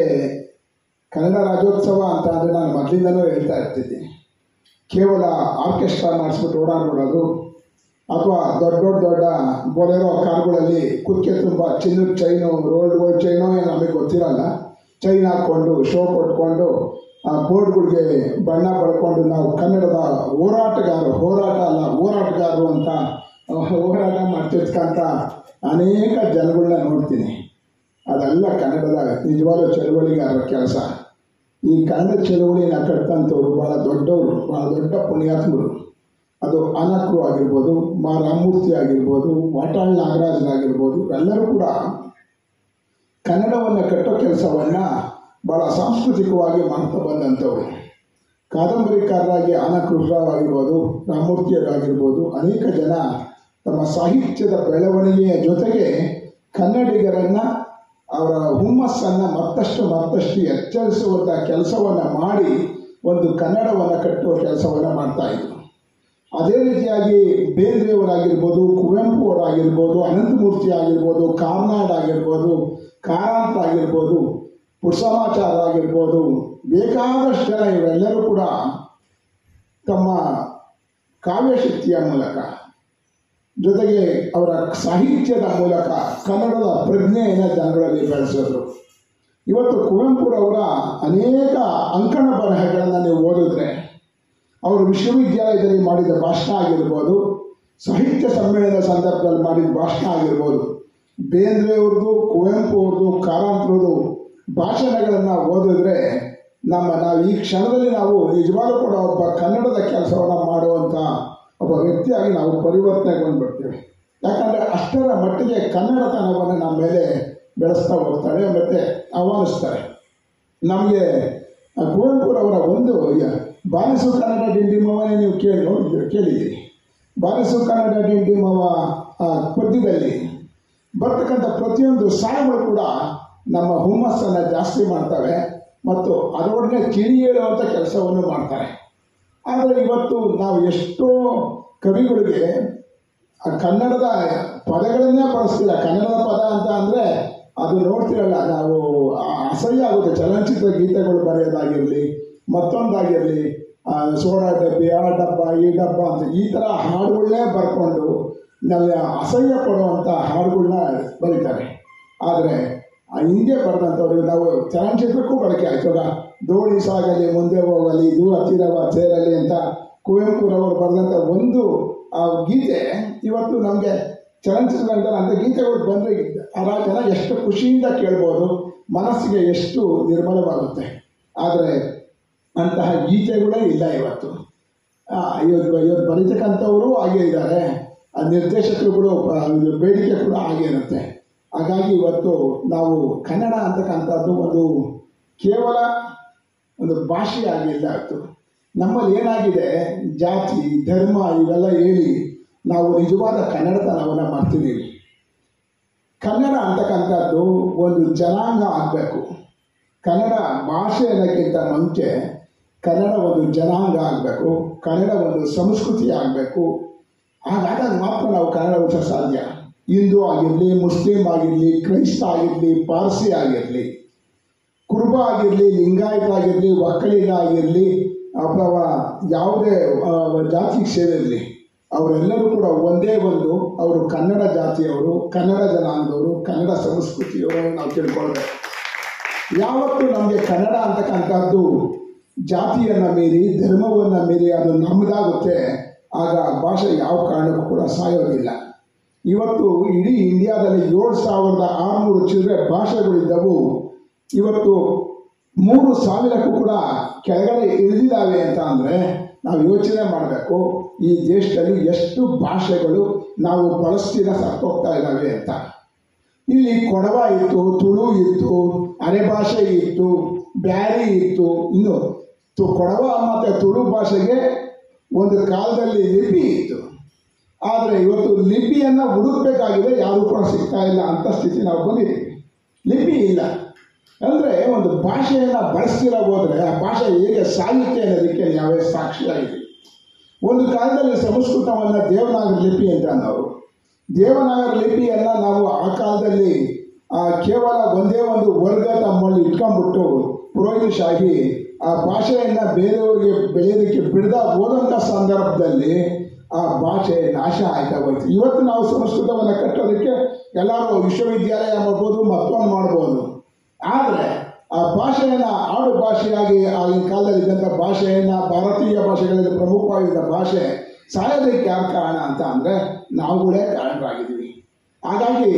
ಕನ್ನಡ ರಾಜ್ಯೋತ್ಸವ ಅಂತ ಅಂದರೆ ನಾನು ಮೊದಲಿಂದನೂ ಹೇಳ್ತಾ ಇರ್ತಿದ್ದೀನಿ, ಕೇವಲ ಆರ್ಕೆಸ್ಟ್ರಾ ಮಾಡಿಸ್ಬಿಟ್ಟು ಓಡಾಡ್ಬಿಡೋದು ಅಥವಾ ದೊಡ್ಡ ಬೊಲೆರೋ ಕಾರ್ಗಳಲ್ಲಿ ಕುಕ್ಕೆ ತುಂಬ ಚಿನ್ನದ ಚೈನು, ಗೋಲ್ಡ್ ಚೈನೋ ಏನು ನಮಗೆ ಗೊತ್ತಿರಲ್ಲ, ಚೈನ್ ಹಾಕ್ಕೊಂಡು ಶೋ ಕೊಟ್ಕೊಂಡು ಬೋರ್ಡ್ಗಳಿಗೆ ಬಣ್ಣ ಬಳ್ಕೊಂಡು ನಾವು ಕನ್ನಡದ ಹೋರಾಟಗಾರರು ಅಂತ ಹೋರಾಟ ಮಾಡ್ತಿರ್ತಕ್ಕಂಥ ಅನೇಕ ಜನಗಳನ್ನ ನೋಡ್ತೀನಿ. ಅದೆಲ್ಲ ಕನ್ನಡದ ನಿಜವಾದ ಚಳುವಳಿಗಾರರ ಕೆಲಸ. ಈ ಕನ್ನಡ ಚಳುವಳಿನ ಕಟ್ಟಂಥವ್ರು ಭಾಳ ದೊಡ್ಡವರು, ಭಾಳ ದೊಡ್ಡ ಪುಣ್ಯಾತ್ಮರು. ಅದು ಅನಕ್ರು ಆಗಿರ್ಬೋದು, ಮಾ ರಾಮಮೂರ್ತಿ ಆಗಿರ್ಬೋದು, ವಾಟಾಳ್ ನಾಗರಾಜನಾಗಿರ್ಬೋದು, ಎಲ್ಲರೂ ಕೂಡ ಕನ್ನಡವನ್ನು ಕಟ್ಟೋ ಕೆಲಸವನ್ನು ಭಾಳ ಸಾಂಸ್ಕೃತಿಕವಾಗಿ ಮಾಡ್ತಾ ಬಂದಂಥವ್ರು. ಕಾದಂಬರಿಕಾರರಾಗಿ ಅನಕೃಷ್ಣರಾವ್ ಆಗಿರ್ಬೋದು, ರಾಮಮೂರ್ತಿಯವರಾಗಿರ್ಬೋದು, ಅನೇಕ ಜನ ತಮ್ಮ ಸಾಹಿತ್ಯದ ಬೆಳವಣಿಗೆಯ ಜೊತೆಗೆ ಕನ್ನಡಿಗರನ್ನು ಅವರ ಹುಮ್ಮಸ್ಸನ್ನು ಮತ್ತಷ್ಟು ಎಚ್ಚರಿಸುವಂಥ ಕೆಲಸವನ್ನು ಮಾಡಿ ಒಂದು ಕನ್ನಡವನ್ನು ಕಟ್ಟುವ ಕೆಲಸವನ್ನು ಮಾಡ್ತಾಯಿದ್ರು. ಅದೇ ರೀತಿಯಾಗಿ ಬೇಂದ್ರೆಯವರಾಗಿರ್ಬೋದು, ಕುವೆಂಪು ಅವರಾಗಿರ್ಬೋದು, ಅನಂತಮೂರ್ತಿ ಆಗಿರ್ಬೋದು, ಕಾರ್ನಾಡ್ ಆಗಿರ್ಬೋದು, ಕಾರಂತ ಆಗಿರ್ಬೋದು, ಪುಟ್ಸಮಾಚಾರ ಆಗಿರ್ಬೋದು, ಬೇಕಾದಷ್ಟು ಜನ ಇವರೆಲ್ಲರೂ ಕೂಡ ತಮ್ಮ ಕಾವ್ಯಶಕ್ತಿಯ ಮೂಲಕ ಜೊತೆಗೆ ಅವರ ಸಾಹಿತ್ಯದ ಮೂಲಕ ಕನ್ನಡದ ಪ್ರಜ್ಞೆಯನ್ನು ಜನಗಳಲ್ಲಿ ಬೆಳೆಸಿದ್ರು. ಇವತ್ತು ಕುವೆಂಪುರವರ ಅನೇಕ ಅಂಕಣ ಬರಹಗಳನ್ನು ನೀವು ಓದಿದ್ರೆ, ಅವರು ವಿಶ್ವವಿದ್ಯಾಲಯದಲ್ಲಿ ಮಾಡಿದ ಭಾಷಣ ಆಗಿರ್ಬೋದು, ಸಾಹಿತ್ಯ ಸಮ್ಮೇಳನದ ಸಂದರ್ಭದಲ್ಲಿ ಮಾಡಿದ ಭಾಷಣ ಆಗಿರ್ಬೋದು, ಬೇಂದ್ರೆಯವ್ರದ್ದು, ಕುವೆಂಪು ಅವ್ರದ್ದು, ಕಾರಂತರದ್ದು ಭಾಷಣಗಳನ್ನು ಓದಿದ್ರೆ ನಾವು ಈ ಕ್ಷಣದಲ್ಲಿ ನಾವು ನಿಜವಾಗ್ಲೂ ಕೂಡ ಒಬ್ಬ ಕನ್ನಡದ ಕೆಲಸವನ್ನು ಮಾಡುವಂಥ ಒಬ್ಬ ವ್ಯಕ್ತಿಯಾಗಿ ನಾವು ಪರಿವರ್ತನೆಗೊಂಡ್ಬಿಡ್ತೇವೆ. ಯಾಕಂದರೆ ಅಷ್ಟರ ಮಟ್ಟಿಗೆ ಕನ್ನಡತನವನ್ನು ನಮ್ಮ ಮೇಲೆ ಬೆಳೆಸ್ತಾ ಹೋಗ್ತಾರೆ ಮತ್ತು ಆಹ್ವಾನಿಸ್ತಾರೆ. ನಮಗೆ ಕುವೆಂಪುರವರ ಒಂದು ಬಾರಿಸು ಕನ್ನಡ ಡಿಂಡಿಮವನೇ ನೀವು ಕೇಳಿದ್ದೀರಿ. ಬಾರಿಸು ಕನ್ನಡ ಡಿಂಡಿಮವ ಪದ್ಯದಲ್ಲಿ ಬರ್ತಕ್ಕಂಥ ಪ್ರತಿಯೊಂದು ಸಾಲುಗಳು ಕೂಡ ನಮ್ಮ ಹುಮ್ಮಸ್ಸನ್ನು ಜಾಸ್ತಿ ಮಾಡ್ತವೆ ಮತ್ತು ಅದರೊಡನೆ ಕಿಡಿ ಹೇಳುವಂಥ ಕೆಲಸವನ್ನು ಮಾಡ್ತಾರೆ. ಆದರೆ ಇವತ್ತು ನಾವು ಎಷ್ಟೋ ಕವಿಗಳಿಗೆ ಕನ್ನಡದ ಪದಗಳನ್ನೇ ಬಳಸ್ತಿಲ್ಲ. ಕನ್ನಡದ ಪದ ಅಂತ ಅಂದರೆ ಅದು ನೋಡ್ತಿರಲ್ಲ, ನಾವು ಅಸಹ್ಯ ಆಗುತ್ತೆ. ಚಲನಚಿತ್ರ ಗೀತೆಗಳು ಬರೆಯೋದಾಗಿರಲಿ, ಮತ್ತೊಂದಾಗಿರಲಿ, ಸೋಡಾ ಡಬ್ಬಿ, ಆ ಡಬ್ಬ, ಈ ಡಬ್ಬ ಅಂತ ಈ ಥರ ಹಾಡುಗಳನ್ನೇ ಬರ್ಕೊಂಡು ನಮಗೆ ಅಸಹ್ಯ ಪಡುವಂಥ ಹಾಡುಗಳನ್ನ ಬರೀತಾರೆ. ಆದರೆ ಹಿಂದೆ ಬರೆದಂಥವ್ರಿಗೆ ನಾವು ಚಲನಚಿತ್ರಕ್ಕೂ ಬಳಕೆ ಆಯ್ತದ. ದೋಣಿ ಸಾಗಲಿ ಮುಂದೆ ಹೋಗಲಿ, ದೂರ ತೀರವ ಸೇರಲಿ ಅಂತ ಕುವೆಂಪುರವರು ಬರೆದಂಥ ಒಂದು ಗೀತೆ ಇವತ್ತು ನಮಗೆ ಚಲನಚಿತ್ರರಂಗದಲ್ಲಿ ಅಂಥ ಗೀತೆಗಳು ಬಂದರೆ ಜನ ಎಷ್ಟು ಖುಷಿಯಿಂದ ಕೇಳ್ಬೋದು, ಮನಸ್ಸಿಗೆ ಎಷ್ಟು ನಿರ್ಮಲವಾಗುತ್ತೆ. ಆದರೆ ಅಂತಹ ಗೀತೆಗಳೇ ಇಲ್ಲ ಇವತ್ತು. ಇವತ್ತು ಬರೀತಕ್ಕಂಥವರು ಹಾಗೇ ಇದ್ದಾರೆ, ನಿರ್ದೇಶಕರುಗಳು ಬೇಡಿಕೆ ಕೂಡ ಹಾಗೇ ಇರುತ್ತೆ. ಹಾಗಾಗಿ ಇವತ್ತು ನಾವು ಕನ್ನಡ ಅಂತಕ್ಕಂಥದ್ದು ಒಂದು ಕೇವಲ ಒಂದು ಭಾಷೆಯಾಗಿಲ್ಲ. ಇವತ್ತು ನಮ್ಮಲ್ಲಿ ಏನಾಗಿದೆ, ಜಾತಿ ಧರ್ಮ ಇವೆಲ್ಲ ಹೇಳಿ ನಾವು ನಿಜವಾದ ಕನ್ನಡತನವನ್ನು ಮಾಡ್ತಿದ್ದೀವಿ. ಕನ್ನಡ ಅಂತಕ್ಕಂಥದ್ದು ಒಂದು ಜನಾಂಗ ಆಗಬೇಕು. ಕನ್ನಡ ಭಾಷೆ ಅನ್ನೋಕ್ಕಿಂತ ಮುಂಚೆ ಕನ್ನಡ ಒಂದು ಜನಾಂಗ ಆಗಬೇಕು, ಕನ್ನಡ ಒಂದು ಸಂಸ್ಕೃತಿ ಆಗಬೇಕು. ಹಾಗಾದಾಗ ಮಾತ್ರ ನಾವು ಕನ್ನಡ ಉಳಿಸೋ ಸಾಧ್ಯ. ಹಿಂದೂ ಆಗಿರಲಿ, ಮುಸ್ಲಿಂ ಆಗಿರಲಿ, ಕ್ರೈಸ್ತ ಆಗಿರಲಿ, ಪಾರ್ಸಿ ಆಗಿರಲಿ, ಕುರುಬ ಆಗಿರಲಿ, ಲಿಂಗಾಯತ ಆಗಿರಲಿ, ಒಕ್ಕಲಿಗ ಆಗಿರಲಿ, ಅಥವಾ ಯಾವುದೇ ಜಾತಿಗೆ ಸೇರಿರಲಿ, ಅವರೆಲ್ಲರೂ ಕೂಡ ಒಂದೇ ಒಂದು, ಅವರು ಕನ್ನಡ ಜಾತಿಯವರು, ಕನ್ನಡ ಜನಾಂಗದವರು, ಕನ್ನಡ ಸಂಸ್ಕೃತಿಯವರು ನಾವು ತಿಳ್ಕೊಳ್ಬೇಕು. ಯಾವತ್ತು ನಮಗೆ ಕನ್ನಡ ಅಂತಕ್ಕಂಥದ್ದು ಜಾತಿಯನ್ನು ಮೀರಿ, ಧರ್ಮವನ್ನು ಮೀರಿ ಅದು ನಮ್ಮದಾಗುತ್ತೆ, ಆಗ ಭಾಷೆ ಯಾವ ಕಾರಣಕ್ಕೂ ಕೂಡ ಸಾಯೋದಿಲ್ಲ. ಇವತ್ತು ಇಡೀ ಇಂಡಿಯಾದಲ್ಲಿ 7,600 ಚಿಲ್ಲರೆ ಭಾಷೆಗಳಿದ್ದವು. ಇವತ್ತು 3,000ಕ್ಕೂ ಕೂಡ ಕೆಳಗಡೆ ಇಳಿದಿದ್ದಾವೆ ಅಂತ ಅಂದರೆ ನಾವು ಯೋಚನೆ ಮಾಡಬೇಕು, ಈ ದೇಶದಲ್ಲಿ ಎಷ್ಟು ಭಾಷೆಗಳು ನಾವು ಬಳಸ್ತೀರ ಸತ್ತೋಗ್ತಾ ಇದ್ದಾವೆ ಅಂತ. ಇಲ್ಲಿ ಕೊಡವ ಇತ್ತು, ತುಳು ಇತ್ತು, ಅರೆ ಭಾಷೆ ಇತ್ತು, ಬ್ಯಾರಿ ಇತ್ತು. ಇನ್ನು ಕೊಡವ ಮತ್ತು ತುಳು ಭಾಷೆಗೆ ಒಂದು ಕಾಲದಲ್ಲಿ ಲಿಪಿ ಇತ್ತು. ಆದರೆ ಇವತ್ತು ಲಿಪಿಯನ್ನು ಹುಡುಕಬೇಕಾಗಿದೆ, ಯಾರೂ ಕೂಡ ಸಿಗ್ತಾ ಇಲ್ಲ ಅಂತ ಸ್ಥಿತಿ ನಾವು ಬಂದಿದ್ದೀವಿ. ಲಿಪಿ ಇಲ್ಲ ಅಂದರೆ ಒಂದು ಭಾಷೆಯನ್ನು ಬಳಸ್ತಿರ ಹೋದರೆ ಆ ಭಾಷೆ ಹೇಗೆ ಸಾಹಿತ್ಯ ಅನ್ನೋದಕ್ಕೆ ನಾವೇ ಸಾಕ್ಷಿಯಾಗಿದ್ದೀವಿ. ಒಂದು ಕಾಲದಲ್ಲಿ ಸಂಸ್ಕೃತವನ್ನು ದೇವನಾಗರಿ ಲಿಪಿ ಅಂತ ನಾವು, ದೇವನಾಗರಿ ಲಿಪಿಯನ್ನು ನಾವು ಆ ಕಾಲದಲ್ಲಿ ಕೇವಲ ಒಂದೇ ಒಂದು ವರ್ಗ ತಮ್ಮಲ್ಲಿ ಇಟ್ಕೊಂಡ್ಬಿಟ್ಟು ಪುರೋಹಿತಶಾಹಿ ಆ ಭಾಷೆಯನ್ನು ಬೇರೆಯವರಿಗೆ ಬೆಳೆಯೋದಕ್ಕೆ ಬಿಡದ ಹೋದಂಥ ಸಂದರ್ಭದಲ್ಲಿ ಆ ಭಾಷೆ ನಾಶ ಆಯ್ತಾ ಹೋಯ್ತು. ಇವತ್ತು ನಾವು ಸಂಸ್ಕೃತವನ್ನು ಕಟ್ಟೋದಕ್ಕೆ ಎಲ್ಲರೂ ವಿಶ್ವವಿದ್ಯಾಲಯ ಮಾಡ್ಬೋದು, ಮತ್ತೊಂದು ಮಾಡ್ಬೋದು. ಆದರೆ ಆ ಭಾಷೆಯನ್ನು ಆಡು ಭಾಷೆಯಾಗಿ ಆಗಿನ ಕಾಲದಲ್ಲಿ ಇದ್ದಂಥ ಭಾಷೆಯನ್ನು, ಭಾರತೀಯ ಭಾಷೆಗಳಲ್ಲಿ ಪ್ರಮುಖವಾಗಿದ್ದ ಭಾಷೆ ಸಾಯೋದಕ್ಕೆ ಯಾರು ಕಾರಣ ಅಂತ ಅಂದರೆ ನಾವುಗಳೇ ಕಾರಣರಾಗಿದ್ದೀವಿ. ಹಾಗಾಗಿ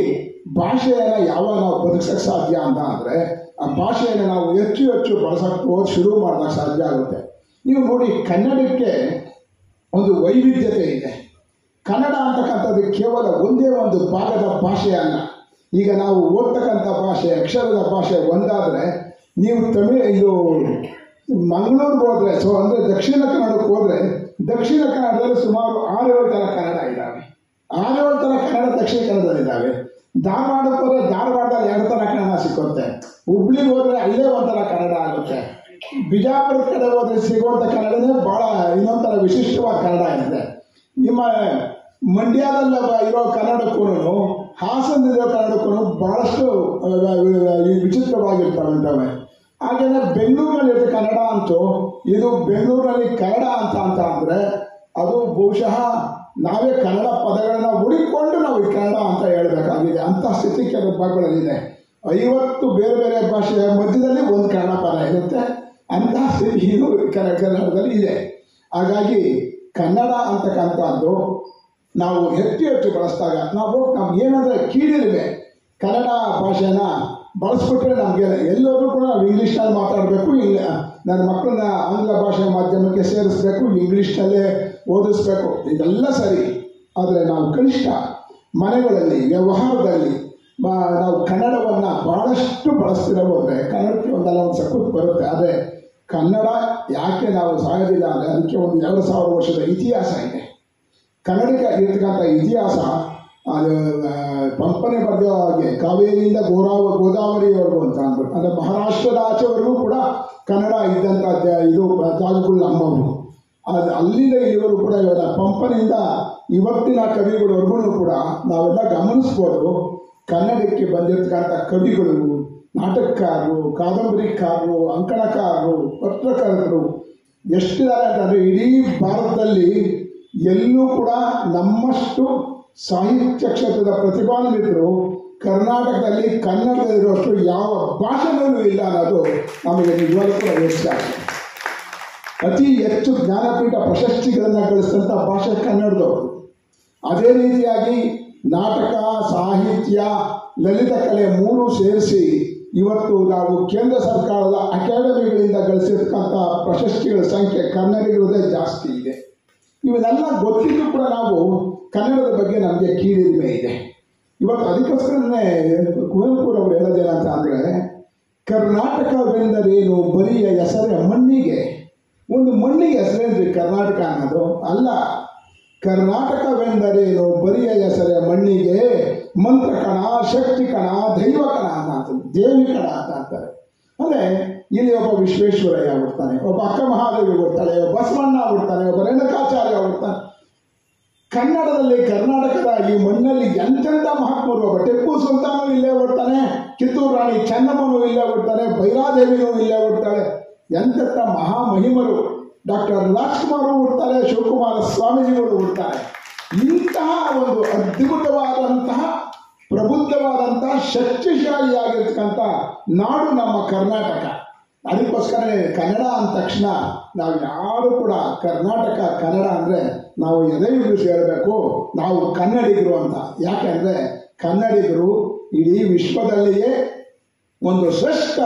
ಭಾಷೆಯನ್ನು ಯಾವಾಗ ನಾವು ಬದುಕಕ್ಕೆ ಸಾಧ್ಯ ಅಂತ ಅಂದರೆ ಆ ಭಾಷೆಯನ್ನು ನಾವು ಹೆಚ್ಚು ಹೆಚ್ಚು ಬಳಸೋಕ್ಕೆ ಶುರು ಮಾಡಿದಾಗ ಸಾಧ್ಯ ಆಗುತ್ತೆ. ನೀವು ನೋಡಿ, ಕನ್ನಡಕ್ಕೆ ಒಂದು ವೈವಿಧ್ಯತೆ ಇದೆ. ಕನ್ನಡ ಅಂತಕ್ಕಂಥದ್ದು ಕೇವಲ ಒಂದೇ ಒಂದು ಭಾಗದ ಭಾಷೆ ಅಲ್ಲ. ಈಗ ನಾವು ಓದ್ತಕ್ಕಂಥ ಭಾಷೆ, ಅಕ್ಷರದ ಭಾಷೆ ಒಂದಾದರೆ, ನೀವು ಇದು ಮಂಗಳೂರಿಗೆ ಹೋದರೆ, ಅಂದರೆ ದಕ್ಷಿಣ ಕನ್ನಡಕ್ಕೆ ಹೋದರೆ, ದಕ್ಷಿಣ ಕನ್ನಡದಲ್ಲಿ ಸುಮಾರು 6-7 ಥರ ಕನ್ನಡ ಇದ್ದಾವೆ. 6-7 ಥರ ಕನ್ನಡ ದಕ್ಷಿಣ ಕನ್ನಡದಲ್ಲಿದ್ದಾವೆ. ಧಾರವಾಡಕ್ಕೆ ಹೋದರೆ ಧಾರವಾಡದಲ್ಲಿ 2 ಥರ ಕನ್ನಡ ಸಿಕ್ಕುತ್ತೆ. ಹುಬ್ಳಿಗೆ ಹೋದರೆ ಅಲ್ಲೇ ಒಂಥರ ಕನ್ನಡ ಆಗುತ್ತೆ. ಬಿಜಾಪುರದ ಕಡೆ ಹೋದರೆ ಸಿಗುವಂಥ ಕನ್ನಡನೇ ಭಾಳ ಇನ್ನೊಂಥರ ವಿಶಿಷ್ಟವಾದ ಕನ್ನಡ ಇದೆ. ನಿಮ್ಮ ಮಂಡ್ಯದಲ್ಲಿ ಇರೋ ಕನ್ನಡಕ್ಕೂ ಹಾಸನದಲ್ಲಿರೋ ಕನ್ನಡಕ್ಕೂ ಭಾಳಷ್ಟು ವಿಚಿತ್ರವಾಗಿರ್ತವೆ. ಹಾಗೆಯೇ ಬೆಂಗಳೂರಿನಲ್ಲಿರೋ ಕನ್ನಡ ಅಂತೂ, ಇದು ಬೆಂಗಳೂರಲ್ಲಿ ಕನ್ನಡ ಅಂತ ಅಂದರೆ ಅದು ಬಹುಶಃ ನಾವೇ ಕನ್ನಡ ಪದಗಳನ್ನ ಹುಡುಕಿಕೊಂಡು ನಾವು ಈ ಕನ್ನಡ ಅಂತ ಹೇಳಬೇಕಾಗಿದೆ. ಅಂಥ ಸ್ಥಿತಿ ಕೆಲವು ಭಾಗಗಳಲ್ಲಿದೆ. 50 ಬೇರೆ ಬೇರೆ ಭಾಷೆಯ ಮಧ್ಯದಲ್ಲಿ ಒಂದು ಕನ್ನಡ ಪದ ಇರುತ್ತೆ. ಅಂತಹ ಸ್ಥಿತಿ ಕನ್ನಡದಲ್ಲಿ ಇದೆ. ಹಾಗಾಗಿ ಕನ್ನಡ ಅಂತಕ್ಕಂಥದ್ದು ನಾವು ಹೆಚ್ಚು ಹೆಚ್ಚು ಬಳಸಿದಾಗ ನಾವು ಏನಂದರೆ ಕೀಳಿರಿವೆ. ಕನ್ನಡ ಭಾಷೆನ ಬಳಸ್ಬಿಟ್ರೆ ನಮಗೆ ಎಲ್ಲರೂ ಕೂಡ ನಾವು ಇಂಗ್ಲೀಷ್ನಲ್ಲಿ ಮಾತಾಡಬೇಕು, ನನ್ನ ಮಕ್ಕಳನ್ನ ಆಂಗ್ಲ ಭಾಷೆ ಮಾಧ್ಯಮಕ್ಕೆ ಸೇರಿಸ್ಬೇಕು, ಇಂಗ್ಲೀಷ್ನಲ್ಲೇ ಓದಿಸ್ಬೇಕು, ಇದೆಲ್ಲ ಸರಿ. ಆದರೆ ನಾವು ಕನಿಷ್ಠ ಮನೆಗಳಲ್ಲಿ, ವ್ಯವಹಾರದಲ್ಲಿ ನಾವು ಕನ್ನಡವನ್ನು ಭಾಳಷ್ಟು ಬಳಸ್ತಿರೋ ಹೋದರೆ ಕನ್ನಡಕ್ಕೆ ಒಂದಲ್ಲ ಒಂದು ಸಕೂತ್ ಬರುತ್ತೆ. ಆದರೆ ಕನ್ನಡ ಯಾಕೆ ನಾವು ಸಾಯೋದಿಲ್ಲ ಅಂದರೆ ಅದಕ್ಕೆ ಒಂದು 2,000 ವರ್ಷದ ಇತಿಹಾಸ ಇದೆ. ಕನ್ನಡಕ್ಕೆ ಇರ್ತಕ್ಕಂಥ ಇತಿಹಾಸ ಪಂಪನೆ ಬರೆದ ಹಾಗೆ ಕಾವೇರಿಯಿಂದ ಗೋದಾವರಿವರೆಗೂ ಅಂತ ಅಂದ್ಬಿಟ್ಟು, ಅಂದರೆ ಮಹಾರಾಷ್ಟ್ರದ ಆಚೆವರೆಗೂ ಕೂಡ ಕನ್ನಡ ಇದ್ದಂಥ ಇದು ಜಾಗಗಳು ನಮ್ಮವು. ಅದು ಅಲ್ಲಿಂದ ಇವರು ಕೂಡ ಇವಾಗ ಪಂಪನಿಂದ ಇವತ್ತಿನ ಕವಿಗಳವರೆಗೂ ಕೂಡ ನಾವೆಲ್ಲ ಗಮನಿಸ್ಬೋದು. ಕನ್ನಡಕ್ಕೆ ಬಂದಿರ್ತಕ್ಕಂಥ ಕವಿಗಳು, ನಾಟಕಕಾರರು, ಕಾದಂಬರಿಕಾರರು, ಅಂಕಣಕಾರರು, ಪತ್ರಕರ್ತರು ಎಷ್ಟಿದ್ದಾರೆ ಅಂತಂದರೆ ಇಡೀ ಭಾರತದಲ್ಲಿ ಎಲ್ಲೂ ಕೂಡ ನಮ್ಮಷ್ಟು ಸಾಹಿತ್ಯ ಕ್ಷೇತ್ರದ ಪ್ರತಿಭಾನ್ವಿತರು ಕರ್ನಾಟಕದಲ್ಲಿ ಕನ್ನಡದಲ್ಲಿರುವಷ್ಟು ಯಾವ ಭಾಷೆಗಳೂ ಇಲ್ಲ ಅನ್ನೋದು ನಮಗೆ ನಿಜವಾಗ್ಲೂ ಕೂಡ ಯೋಚನೆ ಆಗಿದೆ. ಅತಿ ಹೆಚ್ಚು ಜ್ಞಾನಪೀಠ ಪ್ರಶಸ್ತಿಗಳನ್ನು ಗಳಿಸಿದಂಥ ಭಾಷೆ ಕನ್ನಡದವರು. ಅದೇ ರೀತಿಯಾಗಿ ನಾಟಕ, ಸಾಹಿತ್ಯ, ಲಲಿತ ಕಲೆ 3 ಸೇರಿಸಿ ಇವತ್ತು ನಾವು ಕೇಂದ್ರ ಸರ್ಕಾರದ ಅಕಾಡೆಮಿಗಳಿಂದ ಗಳಿಸಿರ್ತಕ್ಕಂಥ ಪ್ರಶಸ್ತಿಗಳ ಸಂಖ್ಯೆ ಕನ್ನಡಿಗರದೇ ಜಾಸ್ತಿ ಇದೆ. ಇವನ್ನೆಲ್ಲ ಗೊತ್ತಿದ್ದು ಕೂಡ ನಾವು ಕನ್ನಡದ ಬಗ್ಗೆ ನಮಗೆ ಕೀಳಿರಿಮೆ ಇದೆ. ಇವತ್ತು ಅದಕ್ಕೋಸ್ಕರನೇ ಕುವೆಂಪುರವರು ಹೇಳೋದೇನಂತ ಅಂದರೆ, ಕರ್ನಾಟಕವೆಂದರೇನು ಬರಿಯ ಹೆಸರೇ ಮಣ್ಣಿಗೆ. ಒಂದು ಮಣ್ಣಿಗೆ ಹೆಸರೇನ್ರಿ ಕರ್ನಾಟಕ ಅನ್ನೋದು ಅಲ್ಲ. ಕರ್ನಾಟಕವೆಂದರೇನು ಬರಿಯ ಹೆಸರೇ ಮಣ್ಣಿಗೆ, ಮಂತ್ರ ಕಣ, ಶಕ್ತಿ ಕಣ, ದೈವ ಕಣ ಅಂತ ಅಂತಾರೆ, ದೇವಿ ಕಣ ಅಂತ ಅಂತಾರೆ. ಅಂದರೆ ಇಲ್ಲಿ ಒಬ್ಬ ವಿಶ್ವೇಶ್ವರಯ್ಯ ಹುಡ್ತಾನೆ, ಒಬ್ಬ ಅಕ್ಕ ಮಹಾದೇವಿ ಹುಡ್ತಾಳೆ, ಒಬ್ಬ ಬಸವಣ್ಣ ಹುಡ್ತಾನೆ, ಒಬ್ಬ ರೇಣುಕಾಚಾರ್ಯ ಹುಡ್ತಾನೆ. ಕನ್ನಡದಲ್ಲಿ ಕರ್ನಾಟಕದ ಈ ಮಣ್ಣಲ್ಲಿ ಎಂತೆಂಥ ಮಹಾತ್ಮರು, ಟಿಪ್ಪು ಸುಲ್ತಾನು ಇಲ್ಲೇ ಹುಡ್ತಾನೆ, ಕಿತ್ತೂರು ರಾಣಿ ಚೆನ್ನಮ್ಮನು ಇಲ್ಲೇ ಹುಡ್ತಾರೆ, ಭೈರಾದೇವಿನೂ ಇಲ್ಲೇ ಹುಡ್ತಾಳೆ, ಎಂತೆಂಥ ಮಹಾಮಹಿಮರು ಡಾಕ್ಟರ್ ರಾಜ್ಕುಮಾರ್ ಹುಡ್ತಾರೆ, ಶಿವಕುಮಾರ ಸ್ವಾಮೀಜಿಗಳು ಹುಡ್ತಾರೆ. ಇಂತಹ ಒಂದು ಅದ್ಭುತವಾದಂತಹ ಪ್ರಬುದ್ಧವಾದಂತಹ ಶಕ್ತಿಶಾಲಿಯಾಗಿರ್ತಕ್ಕಂಥ ನಾಡು ನಮ್ಮ ಕರ್ನಾಟಕ. ಅದಕ್ಕೋಸ್ಕರ ಕನ್ನಡ ಅಂದ ತಕ್ಷಣ ನಾವು ಯಾರು ಕೂಡ ಕರ್ನಾಟಕ ಕನ್ನಡ ಅಂದರೆ ನಾವು ಎದೆಯುಗಿಸಿ ಹೇಳಬೇಕು, ನಾವು ಕನ್ನಡಿಗರು ಅಂತ. ಯಾಕೆಂದರೆ ಕನ್ನಡಿಗರು ಇಡೀ ವಿಶ್ವದಲ್ಲಿಯೇ ಒಂದು ಶ್ರೇಷ್ಠ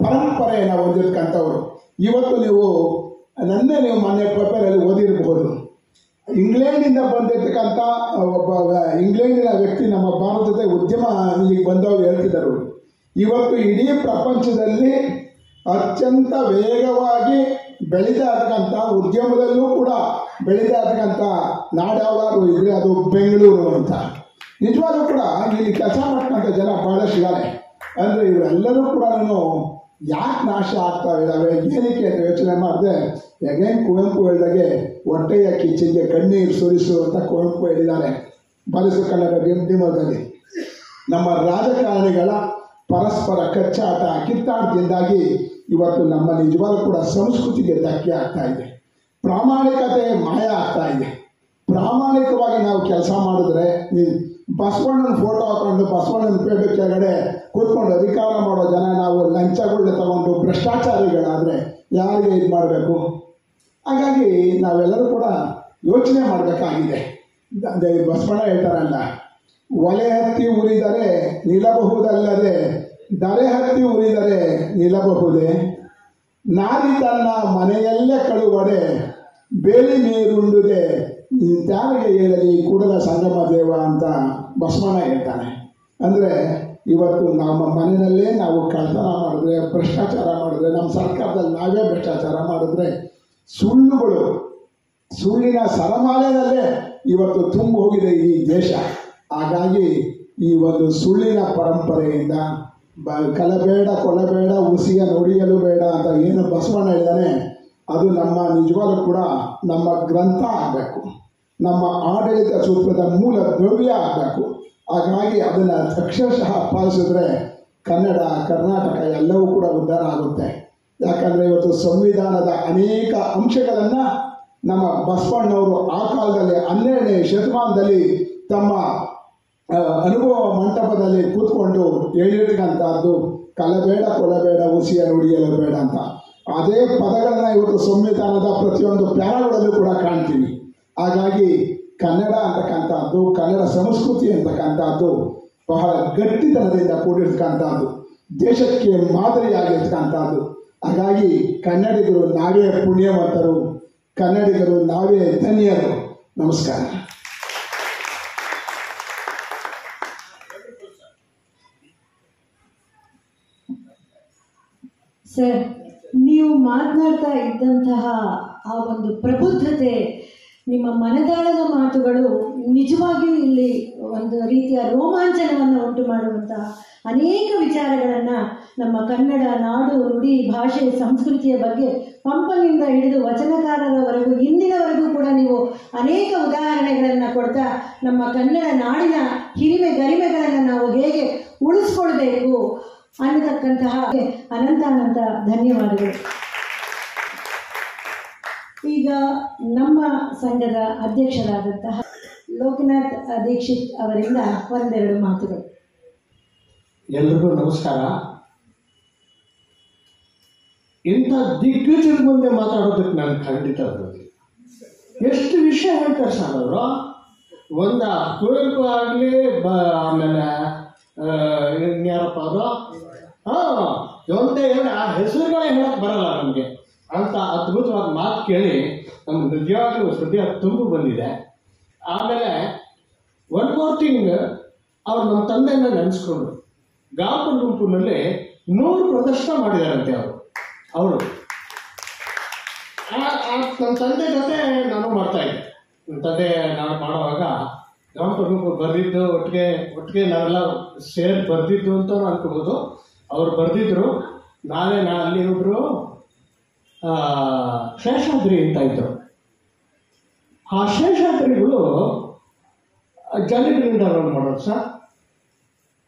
ಪರಂಪರೆಯನ್ನು ಹೊಂದಿರ್ತಕ್ಕಂಥವ್ರು. ಇವತ್ತು ನೀವು ಮೊನ್ನೆ ಪೇಪರಲ್ಲಿ ಓದಿರಬಹುದು, ಇಂಗ್ಲೆಂಡಿಂದ ಬಂದಿರತಕ್ಕಂಥ ಒಬ್ಬ ಇಂಗ್ಲೆಂಡಿನ ವ್ಯಕ್ತಿ ನಮ್ಮ ಭಾರತದ ಉದ್ಯಮ ಇಲ್ಲಿಗೆ ಬಂದವರು ಹೇಳ್ತಿದ್ದರು, ಇವತ್ತು ಇಡೀ ಪ್ರಪಂಚದಲ್ಲಿ ಅತ್ಯಂತ ವೇಗವಾಗಿ ಬೆಳೀತಾ ಇರ್ತಕ್ಕಂಥ ಉದ್ಯಮದಲ್ಲೂ ಕೂಡ ಬೆಳೀತಾ ಇರ್ತಕ್ಕಂಥ ನಾಡ್ಯಾವ್ದಾದ್ರು ಇದ್ರೆ ಅದು ಬೆಂಗಳೂರು ಅಂತ. ನಿಜವಾಗ್ಲೂ ಕೂಡ ಇಲ್ಲಿ ಕೆಲಸ ಮಾಡ್ತಕ್ಕಂಥ ಜನ ಬಹಳಷ್ಟು ಇದ್ದಾರೆ. ಅಂದರೆ ಇವರೆಲ್ಲರೂ ಕೂಡ ಯಾಕೆ ನಾಶ ಆಗ್ತಾ ಇದ್ದಾವೆ, ಏನಕ್ಕೆ ಅಂತ ಯೋಚನೆ ಮಾಡಿದೆ. ಹೇಗೇನು ಕುವೆಂಪು ಹೇಳಿದಾಗೆ ಹೊಟ್ಟೆಯ ಕಿಚ್ಚಿಗೆ ಕಣ್ಣೀರು ಸುರಿಸು ಅಂತ ಕುವೆಂಪು ಹೇಳಿದ್ದಾರೆ ಬಲಿಸು ಕನ್ನಡ ಡಿಂಬದಲ್ಲಿ. ನಮ್ಮ ರಾಜಕಾರಣಿಗಳ ಪರಸ್ಪರ ಕಚ್ಚಾಟ ಕಿತ್ತಾಟದಿಂದಾಗಿ ಇವತ್ತು ನಮ್ಮ ನಿಜವಾಗ್ಲೂ ಕೂಡ ಸಂಸ್ಕೃತಿಗೆ ಧಕ್ಕೆ ಆಗ್ತಾ ಇದೆ, ಪ್ರಾಮಾಣಿಕತೆ ಮಾಯ ಆಗ್ತಾ ಇದೆ. ಪ್ರಾಮಾಣಿಕವಾಗಿ ನಾವು ಕೆಲಸ ಮಾಡಿದ್ರೆ, ಬಸವಣ್ಣನ ಫೋಟೋ ಹಾಕೊಂಡು ಬಸವಣ್ಣನ ಪೇಟ ಕೆಳಗಡೆ ಕೂತ್ಕೊಂಡು ಅಧಿಕಾರ ಮಾಡೋ ಜನ ನಾವು ಲಂಚಗಳನ್ನ ತಗೊಂಡು ಭ್ರಷ್ಟಾಚಾರಿಗಳಾದರೆ ಯಾರಿಗೆ ಇದು ಮಾಡಬೇಕು? ಹಾಗಾಗಿ ನಾವೆಲ್ಲರೂ ಕೂಡ ಯೋಚನೆ ಮಾಡಬೇಕಾಗಿದೆ. ಬಸವಣ್ಣ ಹೇಳ್ತಾರಲ್ಲ, ಒಲೆ ಹತ್ತಿ ಉರಿದರೆ ನಿಲ್ಲಬಹುದಲ್ಲದೆ ದರೆ ಹತ್ತಿ ಉರಿದರೆ ನಿಲ್ಲಬಹುದೇ, ನಾರಿ ತನ್ನ ಮನೆಯಲ್ಲೇ ಕಳುವಡೆ ಬೇಲಿ ನೀರುಂಡುದೆ ಇಂತ್ಯಾರಿಗೆ ಹೇಳಲಿ ಕೂಡಲ ಸಂಗಮ ದೇವ ಅಂತ ಬಸವಣ್ಣ ಹೇಳ್ತಾನೆ. ಅಂದರೆ ಇವತ್ತು ನಮ್ಮ ಮನೆಯಲ್ಲೇ ನಾವು ಕಳ್ತನ ಮಾಡಿದ್ರೆ, ಭ್ರಷ್ಟಾಚಾರ ಮಾಡಿದ್ರೆ, ನಮ್ಮ ಸರ್ಕಾರದಲ್ಲಿ ನಾವೇ ಭ್ರಷ್ಟಾಚಾರ ಮಾಡಿದ್ರೆ, ಸುಳ್ಳಿನ ಸರಮಾಲೆಯಲ್ಲೇ ಇವತ್ತು ತುಂಬಿ ಹೋಗಿದೆ ಈ ದೇಶ. ಹಾಗಾಗಿ ಈ ಒಂದು ಸುಳ್ಳಿನ ಪರಂಪರೆಯಿಂದ ಕಲಬೇಡ ಕೊಲಬೇಡ ಉಸಿಯ ನುಡಿಯಲು ಬೇಡ ಅಂತ ಏನು ಬಸವಣ್ಣ ಹೇಳಿದಾನೆ, ಅದು ನಮ್ಮ ನಿಜವಾಗ್ಲೂ ಕೂಡ ನಮ್ಮ ಗ್ರಂಥ ಆಗಬೇಕು, ನಮ್ಮ ಆಡಳಿತ ಸೂತ್ರದ ಮೂಲ ದ್ರವ್ಯ ಆಗಬೇಕು. ಹಾಗಾಗಿ ಅದನ್ನು ಅಕ್ಷರಶಃ ಪಾಲಿಸಿದ್ರೆ ಕನ್ನಡ ಕರ್ನಾಟಕ ಎಲ್ಲವೂ ಕೂಡ ಉದ್ಧಾರ ಆಗುತ್ತೆ. ಯಾಕಂದರೆ ಇವತ್ತು ಸಂವಿಧಾನದ ಅನೇಕ ಅಂಶಗಳನ್ನು ನಮ್ಮ ಬಸವಣ್ಣವರು ಆ ಕಾಲದಲ್ಲಿ 12ನೇ ಶತಮಾನದಲ್ಲಿ ತಮ್ಮ ಅನುಭವ ಮಂಟಪದಲ್ಲಿ ಕೂತ್ಕೊಂಡು ಹೇಳಿರ್ತಕ್ಕಂಥದ್ದು ಕಲಬೇಡ ಕೊಲಬೇಡ ಉಸಿಯ ನುಡಿಯಲು ಬೇಡ ಅಂತ. ಅದೇ ಪದಗಳನ್ನು ಇವತ್ತು ಸಂವಿಧಾನದ ಪ್ರತಿಯೊಂದು ಪ್ಯಾರಾಗಳಲ್ಲೂ ಕೂಡ ಕಾಣ್ತೀವಿ. ಹಾಗಾಗಿ ಕನ್ನಡ ಅಂತಕ್ಕಂಥದ್ದು, ಕನ್ನಡ ಸಂಸ್ಕೃತಿ ಅಂತಕ್ಕಂಥದ್ದು ಬಹಳ ಗಟ್ಟಿತನದಿಂದ ಕೂಡಿರ್ತಕ್ಕಂಥದ್ದು, ದೇಶಕ್ಕೆ ಮಾದರಿಯಾಗಿರ್ತಕ್ಕಂಥದ್ದು. ಹಾಗಾಗಿ ಕನ್ನಡಿಗರು ನಾವೇ ಪುಣ್ಯವಂತರು, ಕನ್ನಡಿಗರು ನಾವೇ ಧನ್ಯರು. ನಮಸ್ಕಾರ. ಸರ್, ನೀವು ಮಾತನಾಡ್ತಾ ಇದ್ದಂತಹ ಆ ಒಂದು ಪ್ರಬುದ್ಧತೆ, ನಿಮ್ಮ ಮನದಾಳದ ಮಾತುಗಳು ನಿಜವಾಗಿಯೂ ಇಲ್ಲಿ ಒಂದು ರೀತಿಯ ರೋಮಾಂಚನವನ್ನು ಉಂಟು ಮಾಡುವಂತಹ ಅನೇಕ ವಿಚಾರಗಳನ್ನು ನಮ್ಮ ಕನ್ನಡ ನಾಡು ನುಡಿ ಭಾಷೆ ಸಂಸ್ಕೃತಿಯ ಬಗ್ಗೆ ಪಂಪನಿಂದ ಹಿಡಿದು ವಚನಕಾರರವರೆಗೂ ಇಂದಿನವರೆಗೂ ಕೂಡ ನೀವು ಅನೇಕ ಉದಾಹರಣೆಗಳನ್ನು ಕೊಡ್ತಾ ನಮ್ಮ ಕನ್ನಡ ನಾಡಿನ ಹಿರಿಮೆ ಗರಿಮೆಗಳನ್ನು ನಾವು ಹೇಗೆ ಉಳಿಸ್ಕೊಳ್ಬೇಕು ಅನ್ನತಕ್ಕಂತಹ ಅನಂತ ಧನ್ಯವಾದಗಳು. ಈಗ ನಮ್ಮ ಸಂಘದ ಅಧ್ಯಕ್ಷರಾದಂತಹ ಲೋಕನಾಥ್ ದೀಕ್ಷಿತ್ ಅವರಿಂದ ಒಂದೆರಡು ಮಾತುಗಳು. ಎಲ್ರಿಗೂ ನಮಸ್ಕಾರ. ಇಂಥ ದಿಗ್ಗಜರ ಮುಂದೆ ಮಾತಾಡೋದಕ್ಕೆ ನಾನು ಖಂಡಿತ ಬರೋದಿಲ್ಲ. ಎಷ್ಟು ವಿಷಯ ಹೇಳ್ತಾರೆ ಸರ್ ಅವರು. ಒಂದು ಕುವೆಂಪು ಆಗಲಿ, ಆಮೇಲೆ ಇನ್ಯಾರಪ್ಪ ಅವರು, ಒಂದೇ ಹೇಳಿ ಆ ಹೆಸರುಗಳೇ ಹೇಳಕ್ಕೆ ಬರಲ್ಲ ನಮಗೆ. ಅಂತ ಅದ್ಭುತವಾದ ಮಾತು ಕೇಳಿ ನಮ್ಗೆ ನಿಜವಾಗ್ಲೂ ಹೃದಯ ತುಂಬು ಬಂದಿದೆ. ಆಮೇಲೆ ಒನ್ ಮೋರ್ ಥಿಂಗ್, ಅವ್ರು ನಮ್ಮ ತಂದೆಯನ್ನು ನೆನೆಸ್ಕೊಂಡ್ರು. ಗಾಂಪುರ ಗುಂಪಿನಲ್ಲಿ 100 ಪ್ರದರ್ಶನ ಮಾಡಿದಾರಂತೆ ಅವರು. ನನ್ನ ತಂದೆ ಜೊತೆ ನಾನು ಮಾಡ್ತಾ ಇದ್ದೆ. ನನ್ನ ತಂದೆ ನಾನು ಮಾಡುವಾಗ ಗಾಂಪುರ ಗುಂಪು ಬರೆದಿದ್ದು ಒಟ್ಟಿಗೆ ನಾವೆಲ್ಲ ಸೇರಿ ಬರೆದಿದ್ದು ಅಂತ ಅನ್ಕೋಬೋದು. ಅವ್ರು ಬರೆದಿದ್ರು. ಅಲ್ಲಿ ಒಬ್ಬರು ಶೇಷಾದ್ರಿ ಅಂತ ಇದ್ರು. ಆ ಶೇಷಾದ್ರಿಗಳು ಜಾನಿ ಬ್ರಿಂಡರ್ ಅವ್ರು ಮಾಡೋದು ಸರ್.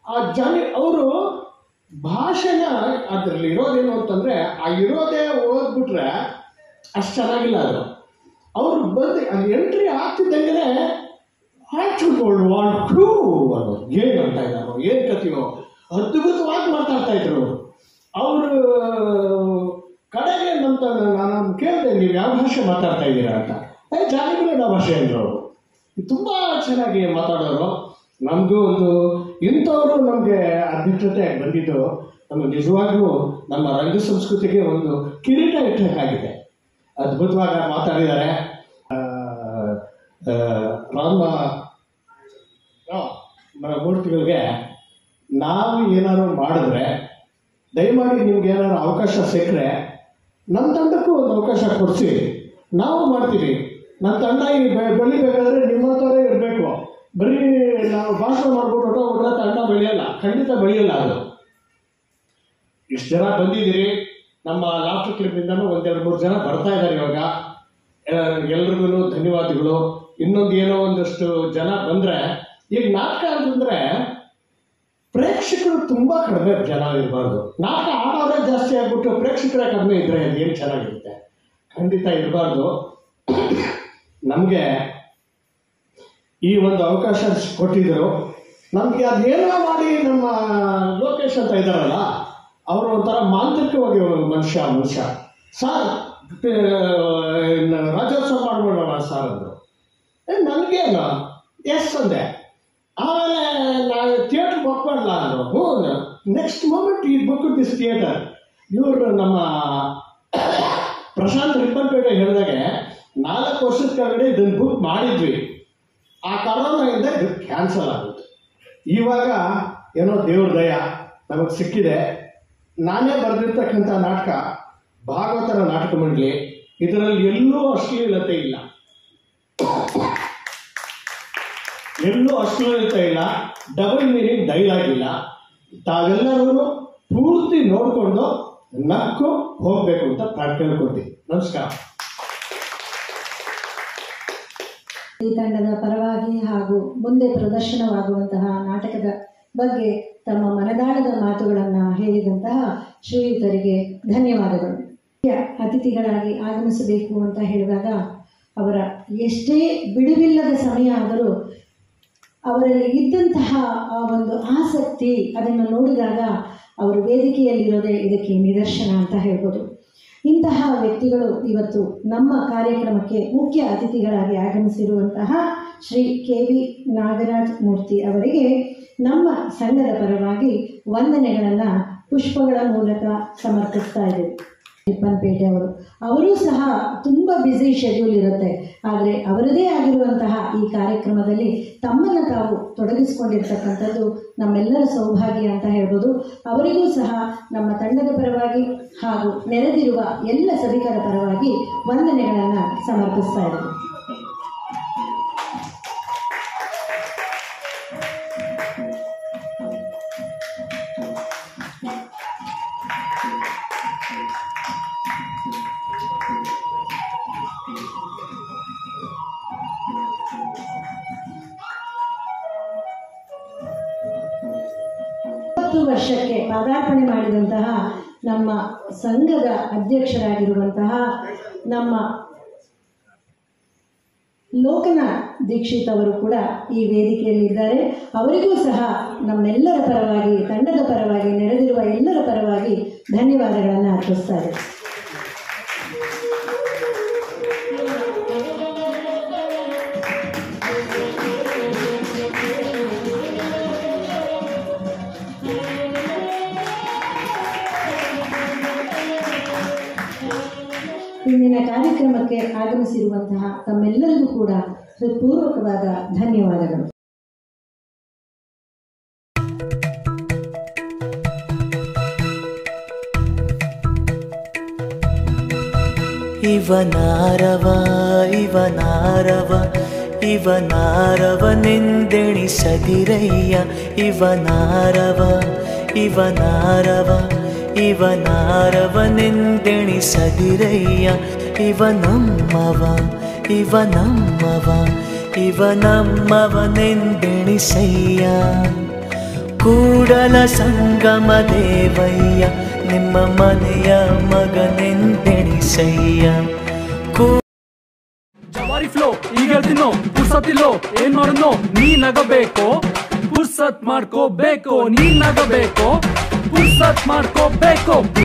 ಆ ಜಾನಿ ಅವರು ಭಾಷಣ ಅದರಲ್ಲಿ ಇರೋದೇನು ಅಂತಂದರೆ, ಆ ಇರೋದೇ ಓದ್ಬಿಟ್ರೆ ಅಷ್ಟು ಚೆನ್ನಾಗಿಲ್ಲ ಅದು. ಅವರು ಬಂದು ಅದು ಎಂಟ್ರಿ ಆಗ್ತಿದ್ದಂಗೆ ಆ್ಯಕ್ಚುಲ್ ವಾಂಟ್ ಟು ಅನ್ನೋದು ಏನು ಅಂತ ಇದ್ದಾರೋ, ಏನು ಕಥೆಯೋ ಅದ್ಭುತವಾಗಿ ಮಾತಾಡ್ತಾ ಇದ್ರು ಅವರು. ಕಡೆಗೆ ನಾನು ಕೇಳಿದೆ, ನೀವು ಯಾವ ಭಾಷೆ ಮಾತಾಡ್ತಾ ಇದ್ದೀರಾ ಅಂತ. ಜಾನಿಬ್ರಿಂಡ ಭಾಷೆ ಅಂದರು ಅವರು. ತುಂಬ ಚೆನ್ನಾಗಿ ಮಾತಾಡೋರು. ನಮಗೂ ಒಂದು ಇಂಥವರು ನಮಗೆ ಅಧ್ಯಕ್ಷತೆ ಬಂದಿದ್ದು ನಮಗೆ ನಿಜವಾಗ್ಲೂ ನಮ್ಮ ರಂಗ ಸಂಸ್ಕೃತಿಗೆ ಒಂದು ಕಿರೀಟ ಇಟ್ಟಕ್ಕಾಗಿದೆ. ಅದ್ಭುತವಾಗಿ ಮಾತಾಡಿದ್ದಾರೆ. ರಾಮ ಮೂರ್ತಿಗಳಿಗೆ ನಾವು ಏನಾದ್ರು ಮಾಡಿದ್ರೆ, ದಯಮಾಡಿ ನಿಮ್ಗೆ ಏನಾದ್ರು ಅವಕಾಶ ಸಿಕ್ಕರೆ ನಮ್ಮ ತಂಡಕ್ಕೂ ಒಂದು ಅವಕಾಶ ಕೊಡಿಸಿ, ನಾವು ಮಾಡ್ತೀವಿ. ನನ್ನ ತಂಡ ಈ ಬೆಳಿಬೇಕಾದ್ರೆ ನಿಮ್ಮಂಥವರೇ ಇರಬೇಕು. ಬರೀ ನಾವು ಭಾಷಣ ಮಾಡ್ಬಿಟ್ಟು ಹೊಟ್ಟೆ ತಂಡ ಬೆಳೆಯಲ್ಲ, ಖಂಡಿತ ಬೆಳೆಯಲ್ಲ. ಅದು ಇಷ್ಟು ಜನ ಬಂದಿದ್ದೀರಿ, ನಮ್ಮ ಲಾಫ್ಟರ್ ಕ್ಲಬ್ನಿಂದನೂ 1-2-3 ಜನ ಬರ್ತಾ ಇದ್ದಾರೆ ಇವಾಗ. ಎಲ್ರಿಗೂ ಧನ್ಯವಾದಗಳು. ಇನ್ನೊಂದು ಏನೋ ಒಂದಷ್ಟು ಜನ ಬಂದರೆ, ಈಗ ನಾಟಕ ಅಂತಂದರೆ ಪ್ರೇಕ್ಷಕರು ತುಂಬ ಕಡಿಮೆ ಜನ ಇರಬಾರ್ದು. ನಾಟಕ ಆಡೋರೇ ಜಾಸ್ತಿ ಆಗ್ಬಿಟ್ಟು ಪ್ರೇಕ್ಷಕರೇ ಕಡಿಮೆ ಇದ್ದರೆ ಏನು ಚೆನ್ನಾಗಿರುತ್ತೆ? ಖಂಡಿತ ಇರಬಾರ್ದು. ನಮಗೆ ಈ ಒಂದು ಅವಕಾಶ ಕೊಟ್ಟಿದ್ದರು. ನಮಗೆ ಅದೇನೋ ಮಾಡಿ ನಮ್ಮ ಲೋಕೇಶ್ ಅಂತ ಇದ್ದಾರಲ್ಲ, ಅವರು ಒಂಥರ ಮಾಂತ್ರಿಕವಾಗಿ ಮನುಷ್ಯ ಸಾರ್ ರಾಜ್ಯೋತ್ಸವ ಮಾಡ್ಬೋಣ ಸಾರ್ ಅಂದರು. ನನಗೇನು ಎಸ್ ಅಂದೆ. ಆಮೇಲೆ ನಾವು ಥಿಯೇಟ್ರ್ ಬುಕ್ ಮಾಡಲ್ಲ ಅಂದರು. ಹ್ಞೂ, ನೆಕ್ಸ್ಟ್ ಮೂಮೆಂಟ್ ಈ ಬುಕ್ ದಿಸ್ ಥಿಯೇಟರ್. ಇವರು ನಮ್ಮ ಪ್ರಶಾಂತ್ ರಿಪ್ಪನ್ಪೇಟೆ ಹೇಳಿದಾಗೆ 4 ವರ್ಷದ ಕೆಳಗಡೆ ಇದನ್ನು ಬುಕ್ ಮಾಡಿದ್ವಿ. ಆ ಕರೋನಾಯಿಂದ ಇದು ಕ್ಯಾನ್ಸಲ್ ಆಗುತ್ತೆ. ಇವಾಗ ಏನೋ ದೇವ್ರ ದಯ ನಮಗೆ ಸಿಕ್ಕಿದೆ. ನಾನೇ ಬರೆದಿರ್ತಕ್ಕಂಥ ನಾಟಕ ಭಾಗವತರ ನಾಟಕ ಮಂಡಳಿ. ಇದರಲ್ಲಿ ಎಲ್ಲೂ ಅಶ್ಲೀಲತೆ ಇಲ್ಲ, ಡಬಲ್ ಮೀನಿಂಗ್ ಡೈಲಾಗ್ ಇಲ್ಲ. ತಾವೆಲ್ಲರೂ ಪೂರ್ತಿ ನೋಡಿಕೊಂಡು ನಕ್ಕು ಹೋಗಬೇಕು ಅಂತ ಕೇಳ್ಕೊಳ್ತೀವಿ. ನಮಸ್ಕಾರ. ಈ ತಂಡದ ಪರವಾಗಿ ಹಾಗೂ ಮುಂದೆ ಪ್ರದರ್ಶನವಾಗುವಂತಹ ನಾಟಕದ ಬಗ್ಗೆ ತಮ್ಮ ಮನದಾಳದ ಮಾತುಗಳನ್ನು ಹೇಳಿದಂತಹ ಶ್ರೀಯುತರಿಗೆ ಧನ್ಯವಾದಗಳು. ಅತಿಥಿಗಳಾಗಿ ಆಗಮಿಸಬೇಕು ಅಂತ ಹೇಳಿದಾಗ ಅವರ ಎಷ್ಟೇ ಬಿಡುವಿಲ್ಲದ ಸಮಯ ಆದರೂ ಅವರಲ್ಲಿ ಇದ್ದಂತಹ ಆ ಒಂದು ಆಸಕ್ತಿ, ಅದನ್ನು ನೋಡಿದಾಗ ಅವರು ವೇದಿಕೆಯಲ್ಲಿರೋದೇ ಇದಕ್ಕೆ ನಿದರ್ಶನ ಅಂತ ಹೇಳ್ಬೋದು. ಇಂತಹ ವ್ಯಕ್ತಿಗಳು ಇವತ್ತು ನಮ್ಮ ಕಾರ್ಯಕ್ರಮಕ್ಕೆ ಮುಖ್ಯ ಅತಿಥಿಗಳಾಗಿ ಆಗಮಿಸಿರುವಂತಹ ಶ್ರೀ KV ನಾಗರಾಜ್ ಮೂರ್ತಿ ಅವರಿಗೆ ನಮ್ಮ ಸಂಘದ ಪರವಾಗಿ ವಂದನೆಗಳನ್ನು ಪುಷ್ಪಗಳ ಮೂಲಕ ಸಮರ್ಪಿಸ್ತಾ ಇದ್ದೇವೆ. ರಿಪ್ಪನ್ಪೇಟೆ ಅವರೂ ಸಹ ತುಂಬ ಬ್ಯುಸಿ ಶೆಡ್ಯೂಲ್ ಇರುತ್ತೆ, ಆದರೆ ಅವರದೇ ಆಗಿರುವಂತಹ ಈ ಕಾರ್ಯಕ್ರಮದಲ್ಲಿ ತಮ್ಮನ್ನು ತಾವು ತೊಡಗಿಸಿಕೊಂಡಿರ್ತಕ್ಕಂಥದ್ದು ನಮ್ಮೆಲ್ಲರ ಸೌಭಾಗ್ಯ ಅಂತ ಹೇಳ್ಬೋದು. ಅವರಿಗೂ ಸಹ ನಮ್ಮ ತಂಡದ ಪರವಾಗಿ ಹಾಗೂ ನೆರೆದಿರುವ ಎಲ್ಲ ಸಭಿಕರ ಪರವಾಗಿ ವಂದನೆಗಳನ್ನು ಸಮರ್ಪಿಸ್ತಾ ಇದ್ದೇವೆ. ವರ್ಷಕ್ಕೆ ಪಾದಾರ್ಪಣೆ ಮಾಡಿದಂತಹ ನಮ್ಮ ಸಂಘದ ಅಧ್ಯಕ್ಷರಾಗಿರುವಂತಹ ನಮ್ಮ ಲೋಕನಾಥ್ ದೀಕ್ಷಿತ್ ಅವರು ಕೂಡ ಈ ವೇದಿಕೆಯಲ್ಲಿದ್ದಾರೆ. ಅವರಿಗೂ ಸಹ ನಮ್ಮೆಲ್ಲರ ಪರವಾಗಿ, ತಂಡದ ಪರವಾಗಿ, ನೆರೆದಿರುವ ಎಲ್ಲರ ಪರವಾಗಿ ಧನ್ಯವಾದಗಳನ್ನು ಅರ್ಪಿಸ್ತಾರೆ. ಇಂದಿನ ಕಾರ್ಯಕ್ರಮಕ್ಕೆ ಆಗಮಿಸಿರುವಂತಹ ತಮ್ಮೆಲ್ಲರಿಗೂ ಕೂಡ ಹೃತ್ಪೂರ್ವಕವಾದ ಧನ್ಯವಾದಗಳು. ಇವನಾರವನೆಂದೆಣಿಸದಿರಯ್ಯ, ಇವನಾರವನೆಂದೆಣಿಸದಿರಯ್ಯ. ಇವನಮ್ಮವ ಇವ ನಮ್ಮವನೆಂದೆಣಿಸಯ್ಯ ಕೂಡಲ ಸಂಗಮ ದೇವಯ್ಯ ನಿಮ್ಮ ಮನೆಯ ಮಗನೆಂದೆಣಿಸಯ್ಯ ಜವಾರಿ ಫ್ಲೋ ಈಗ ಹೇಳ್ತೀನೋ ಪುರ್ಸತ್ತಿಲ್ಲೋ ಏನ್ ಮಾಡೋನೋ ನೀ ನಗಬೇಕು ಪುರ್ಸತ್ ಮಾಡ್ಕೋಬೇಕು ನೀ ನಗಬೇಕು ಪುರ್ಸತ್ ಮಾಡ್ಕೋಬೇಕು